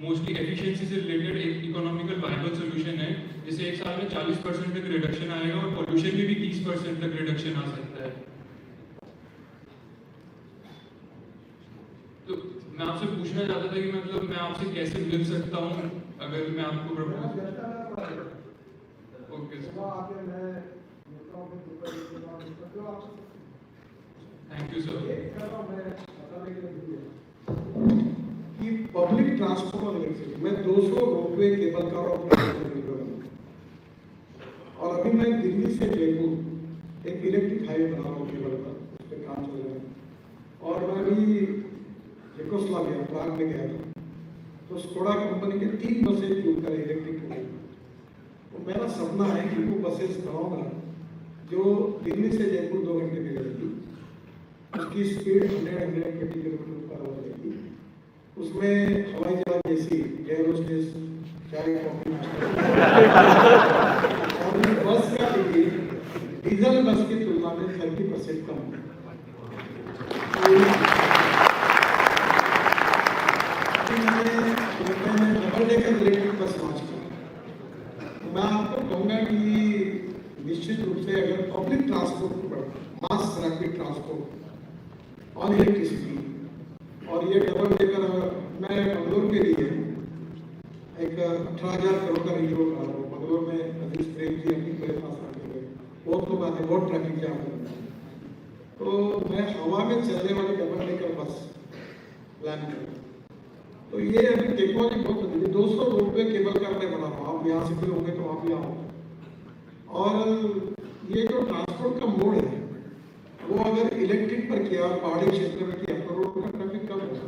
मोस्टली एफिशिएंसी से रिलेटेड एक इकोनॉमिकल वायबल सोल्यूशन है, जिससे 1 साल में 40% तक रिडक्शन आएगा और पॉल्यूशन में भी 30% तक रिडक्शन आ सकता है। तो मैं आपसे पूछना चाहता था कि मतलब मैं आपसे कैसे मिल सकता हूँ अगर मैं आपको propose. Okay thank you sir. कि पब्लिक ट्रांसपोर्ट में 200 रोपवे केबल का और अभी मैं दिल्ली से जयपुर एक इलेक्ट्रिक हाईवे बना रहा हूँ केबल पर, उस पर काम चल रहा है। और मैं अभी चेकोस्लोवाकिया प्राग में गया था, तो स्कोडा कंपनी के 3 बसें थी उनका इलेक्ट्रिक हाईवे। तो मेरा सपना है कि वो बसेस बनाऊंगा जो दिल्ली से जयपुर 2 घंटे में चलेगी, उसकी स्पीड 100-120 किलोमीटर पर आवर रहेगी। उसमें हवाई जहाज जैसी एयर होस्टेस, चाय कॉफी और डीजल बस की तुलना में 30% कम है। Double decker electric bus launch किया। मैं आपको कहूँगा कि निश्चित रूप से अगर पब्लिक ट्रांसपोर्ट पर मास रैपिड ट्रांसपोर्ट और इलेक्ट्रिसिटी और ये डबल डेकर, मैं बंगलोर के लिए एक 18,000 करोड़ का रिन्यू कर रहा हूँ। बंगलोर में अजीज प्रेम जी अपनी मेरे पास आते हुए बहुत लोग आते, बहुत ट्रैफिक जाम होता है, तो मैं हवा में चलने वाली डबल डेकर बस प्लान कर। तो ये अभी टेक्नोलॉजी बहुत बदली है। 200 रोपवे केबल कार में बना रहा हूँ, आप यहाँ से भी होंगे तो आप भी आओ। और ये जो ट्रांसपोर्ट का मोड है वो अगर इलेक्ट्रिक पर किया, पहाड़ी क्षेत्र में किया तो रोड का ट्रैफिक कम होगा।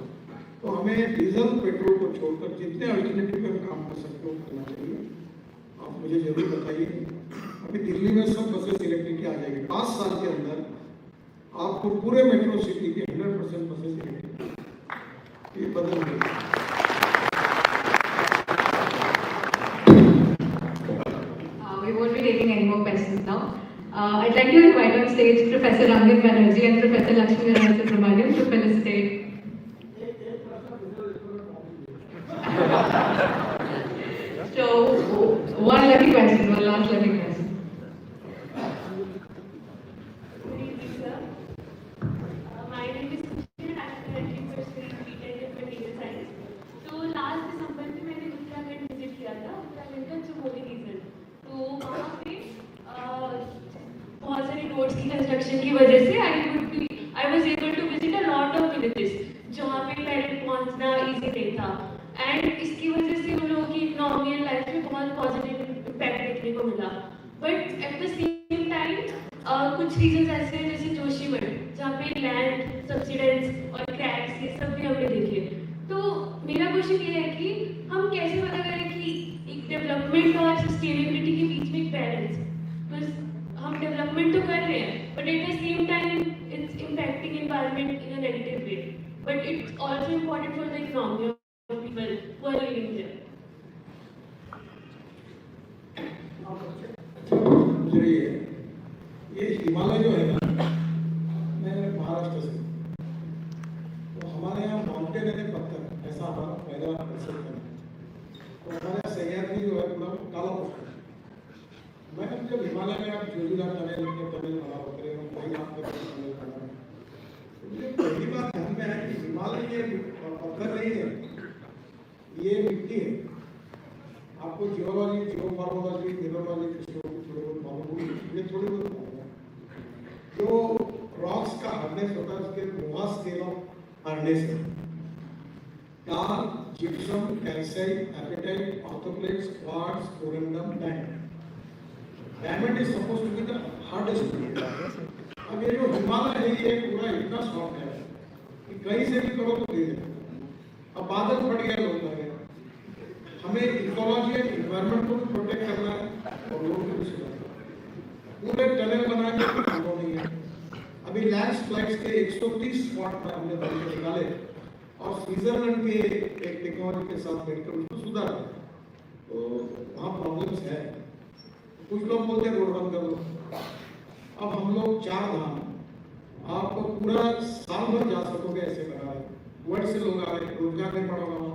तो हमें डीजल पेट्रोल को छोड़कर जितने अल्टरनेटिव पे हम काम कर सकते हो करना चाहिए। आप मुझे जरूर बताइए। अभी दिल्ली में सब बसेस इलेक्ट्रिक की आ जाएगी। 5 साल के अंदर आपको पूरे मेट्रो सिटी के 100% बसेस इलेक्ट्रिक, ये बदल गई। We won't be taking any more questions now. I'd like to invite on stage Professor 𝓮𝓮𝓵𝓱𝓲 and Professor 𝓝𝓮𝓀 to felicitate. So, one lucky question, one last lucky question. Good evening, sir. My name is Nitin Gadkari. I'm currently pursuing BTech in Material Science. So last December में मैंने Uttarakhand visit किया था, उत्तराखंड का Chamoli reason. तो वहाँ पे बहुत सारी रोड्स की कंस्ट्रक्शन की वजह से I was able to visit a lot of villages जहाँ पे पहले पहुँचना इजी नहीं था। एंड इसकी वजह से उन लोगों की इकोनॉमी एंड लाइफ में बहुत पॉजिटिव इम्पैक्ट देखने को मिला। But at the same time कुछ रीजन ऐसे हैं जैसे जोशीमठ, जहाँ पे लैंड सब्सिडेंस और क्रैक्स ये सब भी हमने देखे। तो मेरा क्वेश्चन ये है कि हम कैसे पता करें कि एक डेवलपमेंट और सस्टेनेबिलिटी के बीच में एक बैलेंस, बस हम डेवलपमेंट तो कर रहे हैं but at the same time it's impacting environment in a negative way, but it's also important for the economy of people who are living there. ये हिमालय जो है ना, मैं महाराष्ट्र से, तो हमारे यहाँ माउंटेन है पत्थर, ऐसा हमारा पहला कंसेप्ट है। तो हमारे सह्याद्री जो है पूरा काला पत्थर। मैं जब हिमालय में आप जोजिला टनल बना होते हैं, वही आपके टनल बना, तो मुझे पहली बात ध्यान में है कि हिमालय ये पत्थर नहीं है, ये मिट्टी है। आपको जियोलॉजी, जियोफॉर्मोलॉजी, मिनरोलॉजी थोड़ी बहुत मालूम होगी, ये थोड़ी बहुत मालूम है। जो रॉक्स का हार्डनेस होता है उसके नोवा स्केल ऑफ हार्डनेस है। Talc, gypsum, calcite, apatite, orthoclase, quartz, corundum, diamond. Diamond is supposed to be the hardest mineral. अब ये जो हिमालय है ये पूरा इतना सॉफ्ट है कि कहीं से भी करो तो गिर जाए। अब बादल फट गया, लोग लगे। हमें इकोलॉजी एंड एनवायरनमेंट को भी प्रोटेक्ट करना है और लोगों को भी सुधारना है। पूरे टनल बना के संभव नहीं है। अभी लैंडस्लाइड्स के 130 स्पॉट पर हमने बना निकाले और स्विट्जरलैंड के एक टेक्नोलॉजी के साथ बैठकर उसको सुधारा। तो वहाँ प्रॉब्लम्स है। कुछ लोग बोलते हैं रोड बंद कर दो। अब हम लोग 4 धाम, आपको पूरा साल भर जा सकोगे ऐसे बना रहे। वर्ड से लोग आ रहे, रोजगार नहीं पड़ा वहाँ।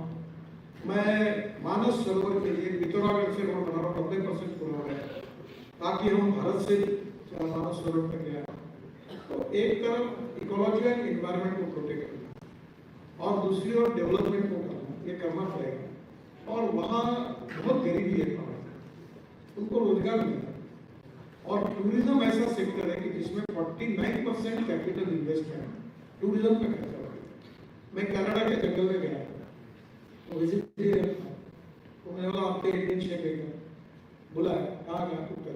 मैं मानस सरोवर के लिए पिथौरागढ़ से रोड बना रहा हूँ, 90% पूरा हो गया, ताकि हम भारत से मानस सरोवर तक गया। तो एक तरफ इकोलॉजी एंड एनवायरनमेंट को प्रोटेक्ट करना और दूसरी ओर डेवलपमेंट को करना, ये करना पड़ेगा। और वहाँ बहुत गरीबी है, उनको रोजगार मिलता है। और टूरिज्म ऐसा सेक्टर है कि जिसमें 49% कैपिटल इन्वेस्टमेंट टूरिज्म में खर्चा होता है। मैं कनाडा के जंगल में गया तो विजिट किया, तो मैंने बोला आपके इंडियन शेफ है, बोला कहाँ गया उत्तर,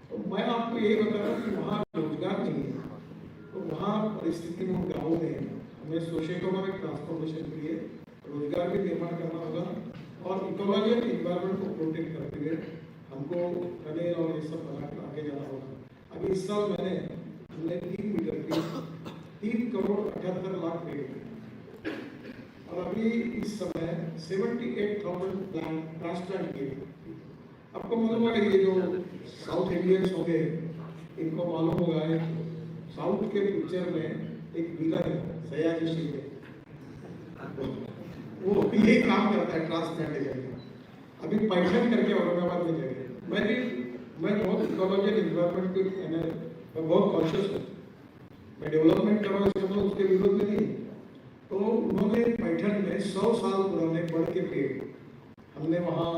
तो मैं आपको यही बता रहा हूँ कि वहाँ रोजगार नहीं है। तो वहाँ परिस्थिति में गाँव में हमें सोशल इकोनॉमिक ट्रांसफॉर्मेशन के लिए रोजगार भी निर्माण करना होगा और इकोलॉजी और इन्वायरमेंट को प्रोटेक्ट करते हुए हमको टनल और ये सब बनाकर आगे जाना होगा। अभी इस साल हमने 3 मीटर की 3 करोड़ 78 लाख पेड़, और और अभी इस समय 78,000 प्लांट ट्रांसप्लांट किए। आपको मालूम है ये जो साउथ इंडियंस हो गए, इनको मालूम होगा है साउथ के पिक्चर में एक विलन है सयाजी शिंदे, वो यही काम करता है ट्रांसप्लांटेशन का। अभी पैठन करके औरंगाबाद में जगह मैं बहुत इकोलॉजी एंड एनवायरमेंट के मैं बहुत कॉन्शियस हूँ, मैं डेवलपमेंट करना चाहता हूँ, उसके विरोध में नहीं। तो उन्होंने पैठन में 100 साल पुराने बड़ के पेड़ हमने वहाँ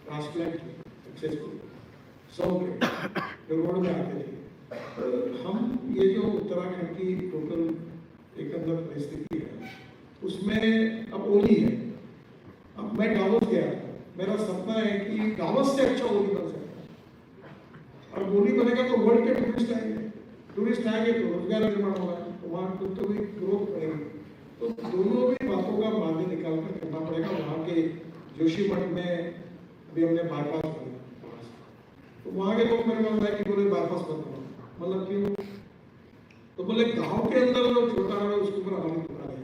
ट्रांसप्लांट किए सक्सेसफुल, 100 पेड़ जो रोड में आते थे। तो हम ये जो उत्तराखंड की टोटल एक अंदर परिस्थिति है उसमें अब ओली है। अब मैं डावोस गया, मेरा सपना है कि डावोस से अच्छा ओली बन सकता है, और ओली बनेगा तो वर्ल्ड के टूरिस्ट आएंगे तो रोजगार निर्माण होगा, तो वहाँ तो भी ग्रोथ बढ़ेगी। तो दोनों भी बातों का मार्ग निकाल कर करना पड़ेगा। वहाँ के जोशीमठ में अभी हमने बाईपास बनाया, तो वहाँ के लोग मेरे पास आए कि बोले बाईपास बंद करो, मतलब क्यों? तो बोले गांव के अंदर जो छोटा है उसके ऊपर हमारी दुकान है,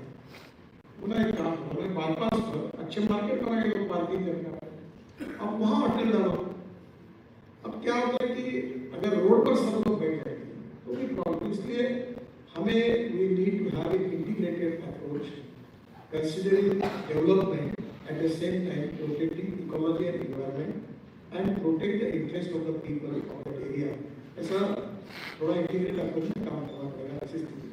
बोला एक काम बोले बाईपास पर अच्छे मार्केट बनाएंगे, लोग पार्किंग करके अब वहाँ होटल डालो। अब क्या होता है कि अगर रोड पर सब लोग बैठ जाएंगे तो भी प्रॉब्लम, इसलिए हमें we need to have an integrated approach considering development at the same time protecting ecology and environment and protect the interest of the people of the area. ऐसा थोड़ा इंटीग्रेटेड अप्रोच में काम करना पड़ेगा ऐसी स्थिति।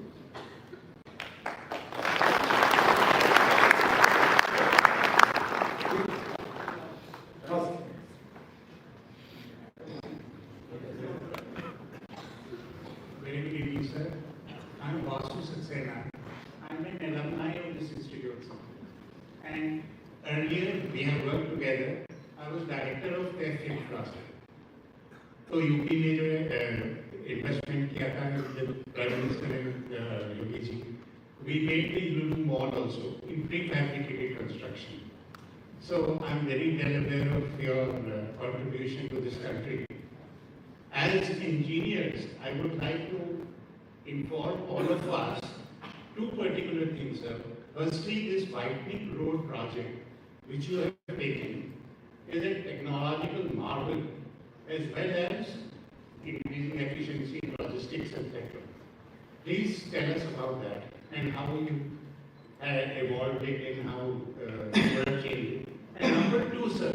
Very good evening, sir. I'm 𝓝𝓮𝓀 I'm an alumni of this institute. And earlier we have worked together. I was director of test infrastructure. तो UP में जो इन्वेस्टमेंट किया था जब prime minister Yogi ji, we made the Lulu Mall also in prefabricated construction. So I'm very well aware of your contribution to this country. As engineers, I would like to inform all of us two particular things, sir. Firstly, this widening road project which you have taken is a technological marvel as well as increasing efficiency in logistics and sector. Please tell us about that and how you evolved it and how you are changing. And number two, sir,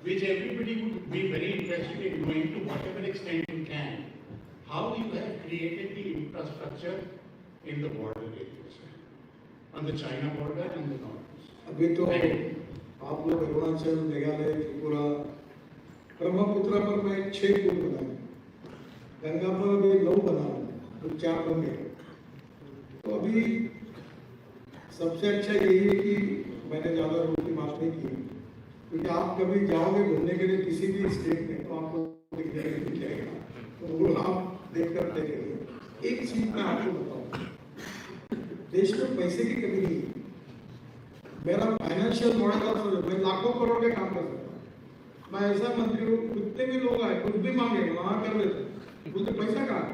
which everybody would be very interested in knowing to whatever extent you can, how you have created the infrastructure in the border areas, on the China border and the north. अभी तो आप लोग अरुणाचल, मेघालय, त्रिपुरा, ब्रह्मपुत्र पर मैं 6 पुल बनाए, गंगा पर अभी 9 बना, तो 4 बन गए। तो अभी सबसे अच्छा यही है कि मैंने ज़्यादा रोड की बात नहीं की, क्योंकि आप कभी जाओगे घूमने के लिए किसी भी स्टेट में तो आपको दिखने के लिए जाएगा, तो वो आप देख कर देखेंगे। एक चीज मैं आपको बताऊँ, देश में पैसे की कमी नहीं है। मेरा फाइनेंशियल मॉडल का मैं लाखों करोड़ के काम कर सकता हूँ। मैं ऐसा मंत्री हूँ, कितने भी लोग आए कुछ भी मांगे वहाँ कर देते, बोलते पैसा कहाँ,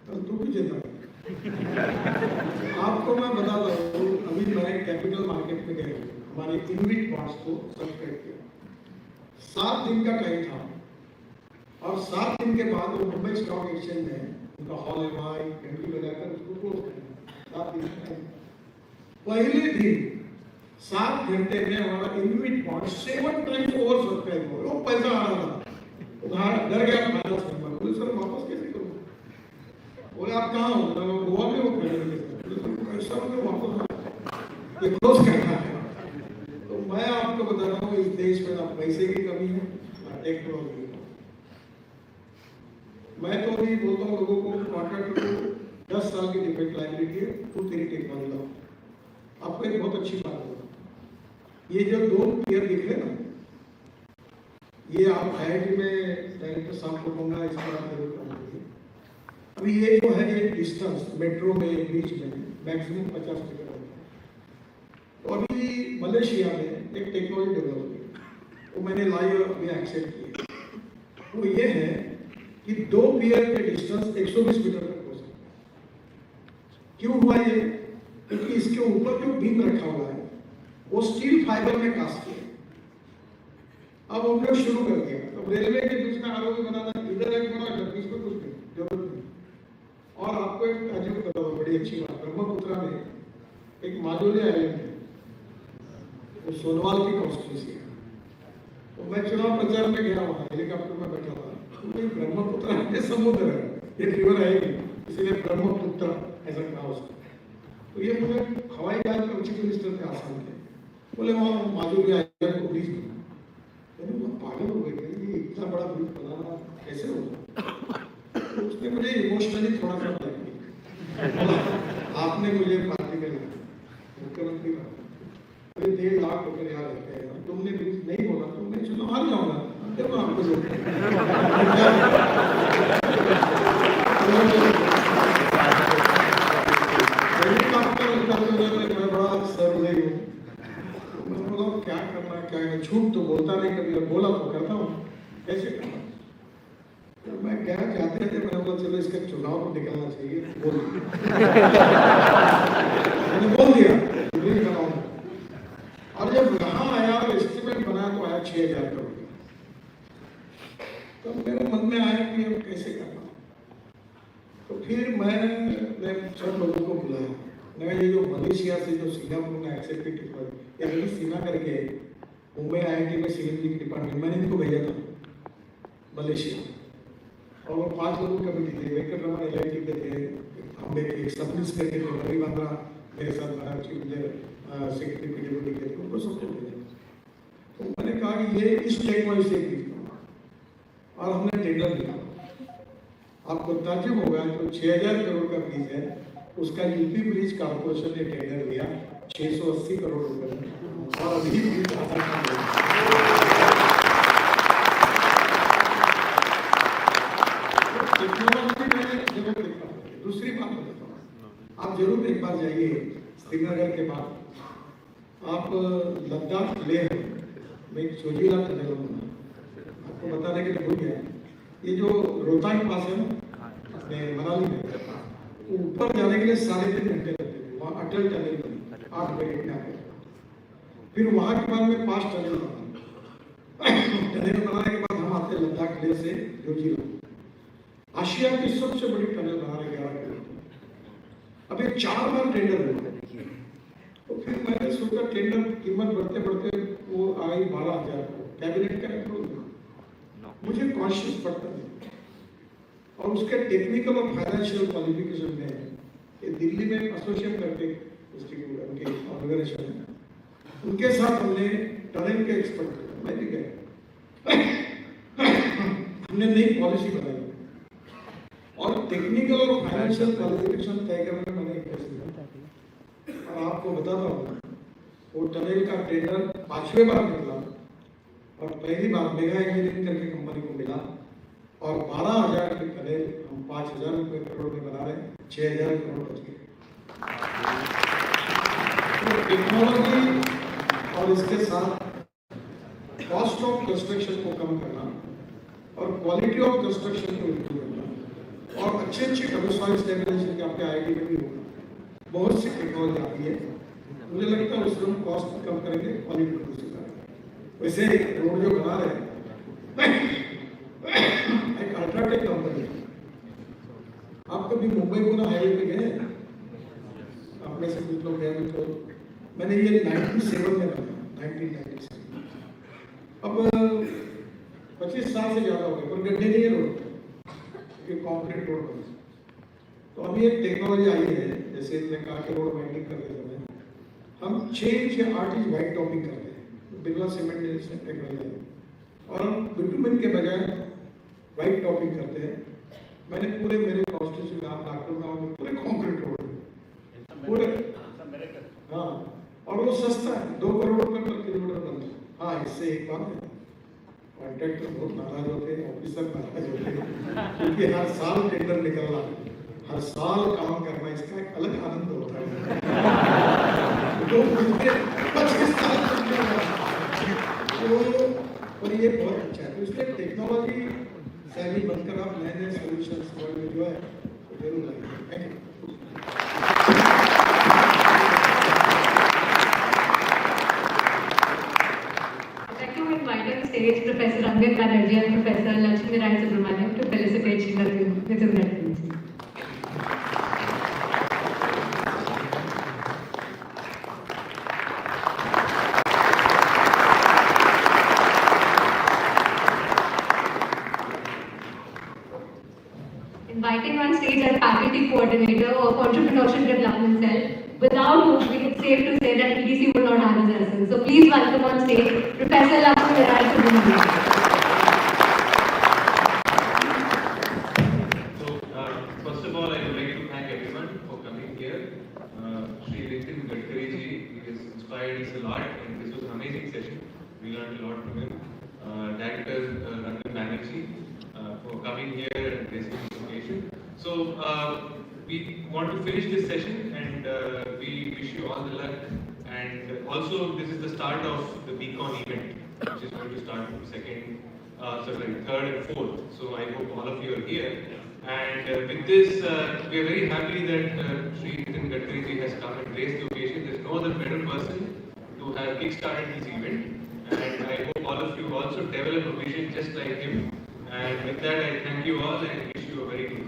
तो तू भी चिंता आपको मैं बताता हूँ। अभी मैं कैपिटल मार्केट में गए, हमारे इनविट बॉन्ड्स को सब्सक्राइब किया, 7 दिन का टाइम था, और 7 दिन के बाद वो मुंबई स्टॉक एक्सचेंज में उनका हॉल एमआई घंटी लगाकर उसको क्लोज कर 7 दिन का टाइम। पहले दिन 7 घंटे में हमारा इनविट बॉन्ड 7 टाइम्स ओवर सब्सक्राइब हो, वो पैसा आ रहा था, उधार डर गया फाइनेंस करना, बोले सर वापस कैसे करूँ? बोले आप कहाँ हो? गोवा में हो, पैसा मुझे वापस ये क्लोज करना है। तो मैं आपको बता रहा हूँ, इस देश में ना पैसे की कमी है ना टेक्नोलॉजी की। मैं तो अभी बोलता हूँ लोगों को, कॉन्ट्रैक्टर को 10 साल की डिफेक्ट लाइबिलिटी है, तू तेरी टेक्नोलॉजी लाओ। आपको एक बहुत अच्छी बात होगा, ये जो 2 पेयर दिख रहे ना, ये आप IIT में डायरेक्टर साहब को कहूँगा इस पर आप जरूर काम करिए। अभी ये जो है ये डिस्टेंस मेट्रो में बीच में मैक्सिमम 50 मीटर होता है। तो अभी मलेशिया में एक टेक्नोलॉजी डेवलप हुई, वो मैंने लाइव अभी एक्सेप्ट की। वो ये है कि 2 पियर के डिस्टेंस 120 मीटर तक हो सकता है। क्यों हुआ ये? क्योंकि इसके ऊपर जो बीम रखा हुआ है वो स्टील फाइबर में कास्ट किया। अब हम लोग शुरू कर दिया। अब रेलवे के बीच में आरोग्य बनाना, इधर एक बना, बीच में कुछ नहीं, जरूरत नहीं। और आपको एक ताजुब बता दो, बड़ी अच्छी बात, ब्रह्मपुत्रा में एक माजोली आइलैंड है, वो सोनवाल की कॉन्स्टिट्यूंसी है। तो मैं चुनाव प्रचार में गया, वहाँ हेलीकॉप्टर में बैठा था, तो ब्रह्मपुत्र ये समुद्र है, ये रिवर है नहीं, इसीलिए ब्रह्मपुत्र ऐसा कहा उसको। तो ये मुझे हवाई जहाज में चीफ मिनिस्टर थे आसाम के, बोले वहाँ माजोली आइलैंड को ब्रिज बना। मैंने पागल हो गए, ये इतना बड़ा ब्रिज बनाना कैसे होगा? तो उसने मुझे इमोशनली थोड़ा सा आपने मुझे पार्टी में मुख्यमंत्री का 1.5 लाख रुपए यहाँ रहते हैं, तुमने ब्रिज नहीं बोला तो मैं चुनाव हार जाऊंगा। देखो आपको मैं बड़ा सर्वदयी हूँ, मैं बोला क्या करना क्या है, झूठ तो बोलता नहीं कभी, और बोला तो करता हूँ, कैसे करना। तो मैं क्या चाहते थे, मैंने बोला चलो इसका चुनाव तो निकलना चाहिए, मैंने बोल दिया ब्रिज बनाऊंगा। और जब यहाँ आया और एस्टिमेट बना तो आया 6,000 करोड़। तो मेरे मन में आया कि अब कैसे करना। तो फिर मैंने सब लोगों को बुलाया, मैं ये जो मलेशिया से जो सिंगापुर में एक्सेप्टेड यानी सीना करके मुंबई IIT में सिविल इंजीनियरिंग डिपार्टमेंट, मैंने इनको भेजा था मलेशिया। और वो 5 लोगों का कमेटी थे, वेंकटरमन IIT के थे, हम एक सबमिस करके थे, रवि बांद्रा मेरे साथ बना चीफ सेक्रेटरी PWD के, उनको सबको भेजा। तो मैंने कहा कि ये इस टेक्नोलॉजी से भी, और हमने टेंडर दिया। आपको ताज्जुब होगा, जो 6,000 करोड़ का ब्रिज है, उसका यूपी ब्रिज कॉर्पोरेशन ने टेंडर दिया 680 करोड़ रुपए में, और अभी ब्रिज टेक्नोलॉजी में जरूर देखा। दूसरी बात बताता हूँ, आप जरूर एक बार जाइए श्रीनगर के बाद, आप लद्दाख लेह में एक छोजीला टनल बना, आपको बताने के लिए भूल गया, ये जो रोहतांग पास है ना मनाली में, ऊपर जाने के लिए 3.5 घंटे लगते थे। वहाँ अटल टनल बनी 8 बजे आकर, फिर वहाँ के बाद में 5 टनल बना। टनल बनाने के बाद हम आते लद्दाख लेह से जोजिला, आशिया की सबसे बड़ी टनल बना रहे 11 किलोमीटर। अब ये 4 बार टेंडर हुआ। तो फिर मैंने सोचा टेंडर कीमत बढ़ते बढ़ते वो आई 12,000 को, कैबिनेट का अप्रूवल हुआ। मुझे कॉन्शियस पड़ता नहीं, और उसके टेक्निकल और फाइनेंशियल क्वालिफिकेशन में ये दिल्ली में एसोसिएट करके इंस्टीट्यूट उनके ऑर्गेनाइजेशन है, उनके साथ हमने टनल के एक्सपर्ट किया, मैं भी गया। हमने नई पॉलिसी बनाई और टेक्निकल और फाइनेंशियल क्वालिफिकेशन तय करने में मैंने इंटरेस्ट लिया। और आपको बताता हूँ, वो टनल का टेंडर 5वें बार निकला, और पहली बार मेगा इंजीनियरिंग करके कंपनी को मिला, और 12,000 के टनल हम 5,000 रुपये करोड़ में बना रहे हैं, 6,000 करोड़ बच गए। तो टेक्नोलॉजी और इसके साथ कॉस्ट ऑफ कंस्ट्रक्शन को कम करना और क्वालिटी ऑफ कंस्ट्रक्शन को इम्प्रूव करना, और अच्छे डोमेसाइल स्टेबलाइजेशन के आपके IIT में भी होगा, बहुत सी टेक्नोलॉजी आती है। मुझे लगता है उससे हम कॉस्ट कम करेंगे, क्वालिटी को सुधारेंगे। वैसे रोड जो बना रहे हैं, एक अल्ट्राटेक कंपनी, आप कभी मुंबई पुणे हाईवे पे गए? आप में से कुछ लोग गए तो मैंने ये 97 में बनाया, 1997। अब 25 साल से ज़्यादा हो गए, पर गड्ढे नहीं है रोड, क्योंकि कॉन्क्रीट रोड बना। तो अभी एक टेक्नोलॉजी आई है, जैसे मैं कहा कि रोड बाइंडिंग करते समय हम 6 इंच या 8 इंच वाइट टॉपिंग करते हैं, बिरला सीमेंट जैसे टेक्नोलॉजी, और हम बिटुमेन के बजाय वाइट टॉपिंग करते हैं। मैंने पूरे मेरे कॉन्स्टिट्यूशन गाँव नागपुर गाँव में पूरे कॉन्क्रीट रोड पूरे, हाँ, और वो सस्ता है, 2 करोड़ रुपए पर किलोमीटर बनता है। हाँ, इससे एक बात है, कॉन्ट्रैक्टर बहुत नाराज होते हैं, ऑफिसर नाराज होते हैं, क्योंकि हर साल टेंडर निकलना, हर साल काम करना, इसका एक अलग आनंद होता है। तो 25 साल और ये बहुत अच्छा है। तो इसलिए टेक्नोलॉजी सैली बनकर आप नए नए सोल्यूशंस वर्ल्ड में जो है वो जरूर लाएंगे। Thank you. stage Professor Nitin Gadkari and Professor 𝓝𝓮𝓀 to felicitate Shri Nitin Gadkari. Inviting on stage our faculty coordinator of entrepreneurship development cell, without whom we it's safe to say that EDC would not have its essence. So please welcome on stage Professor 𝓝𝓮𝓀. So, first of all, I would like to thank everyone for coming here. Shri Nitin Gadkari ji has inspired us a lot, and this was an amazing session. We learned a lot from him. Director Rangan Banerjee for coming here and gracing this occasion. So, we want to finish this session, and we wish you all the luck. And also, this is the start of the BECON event, which is going to start from third and fourth. So I hope all of you are here. And with this, we are very happy that Shri Nitin Gadkari ji has come and graced the occasion. There's no other better person to have kickstarted this event. And I hope all of you also develop a vision just like him. And with that, I thank you all and wish you a very good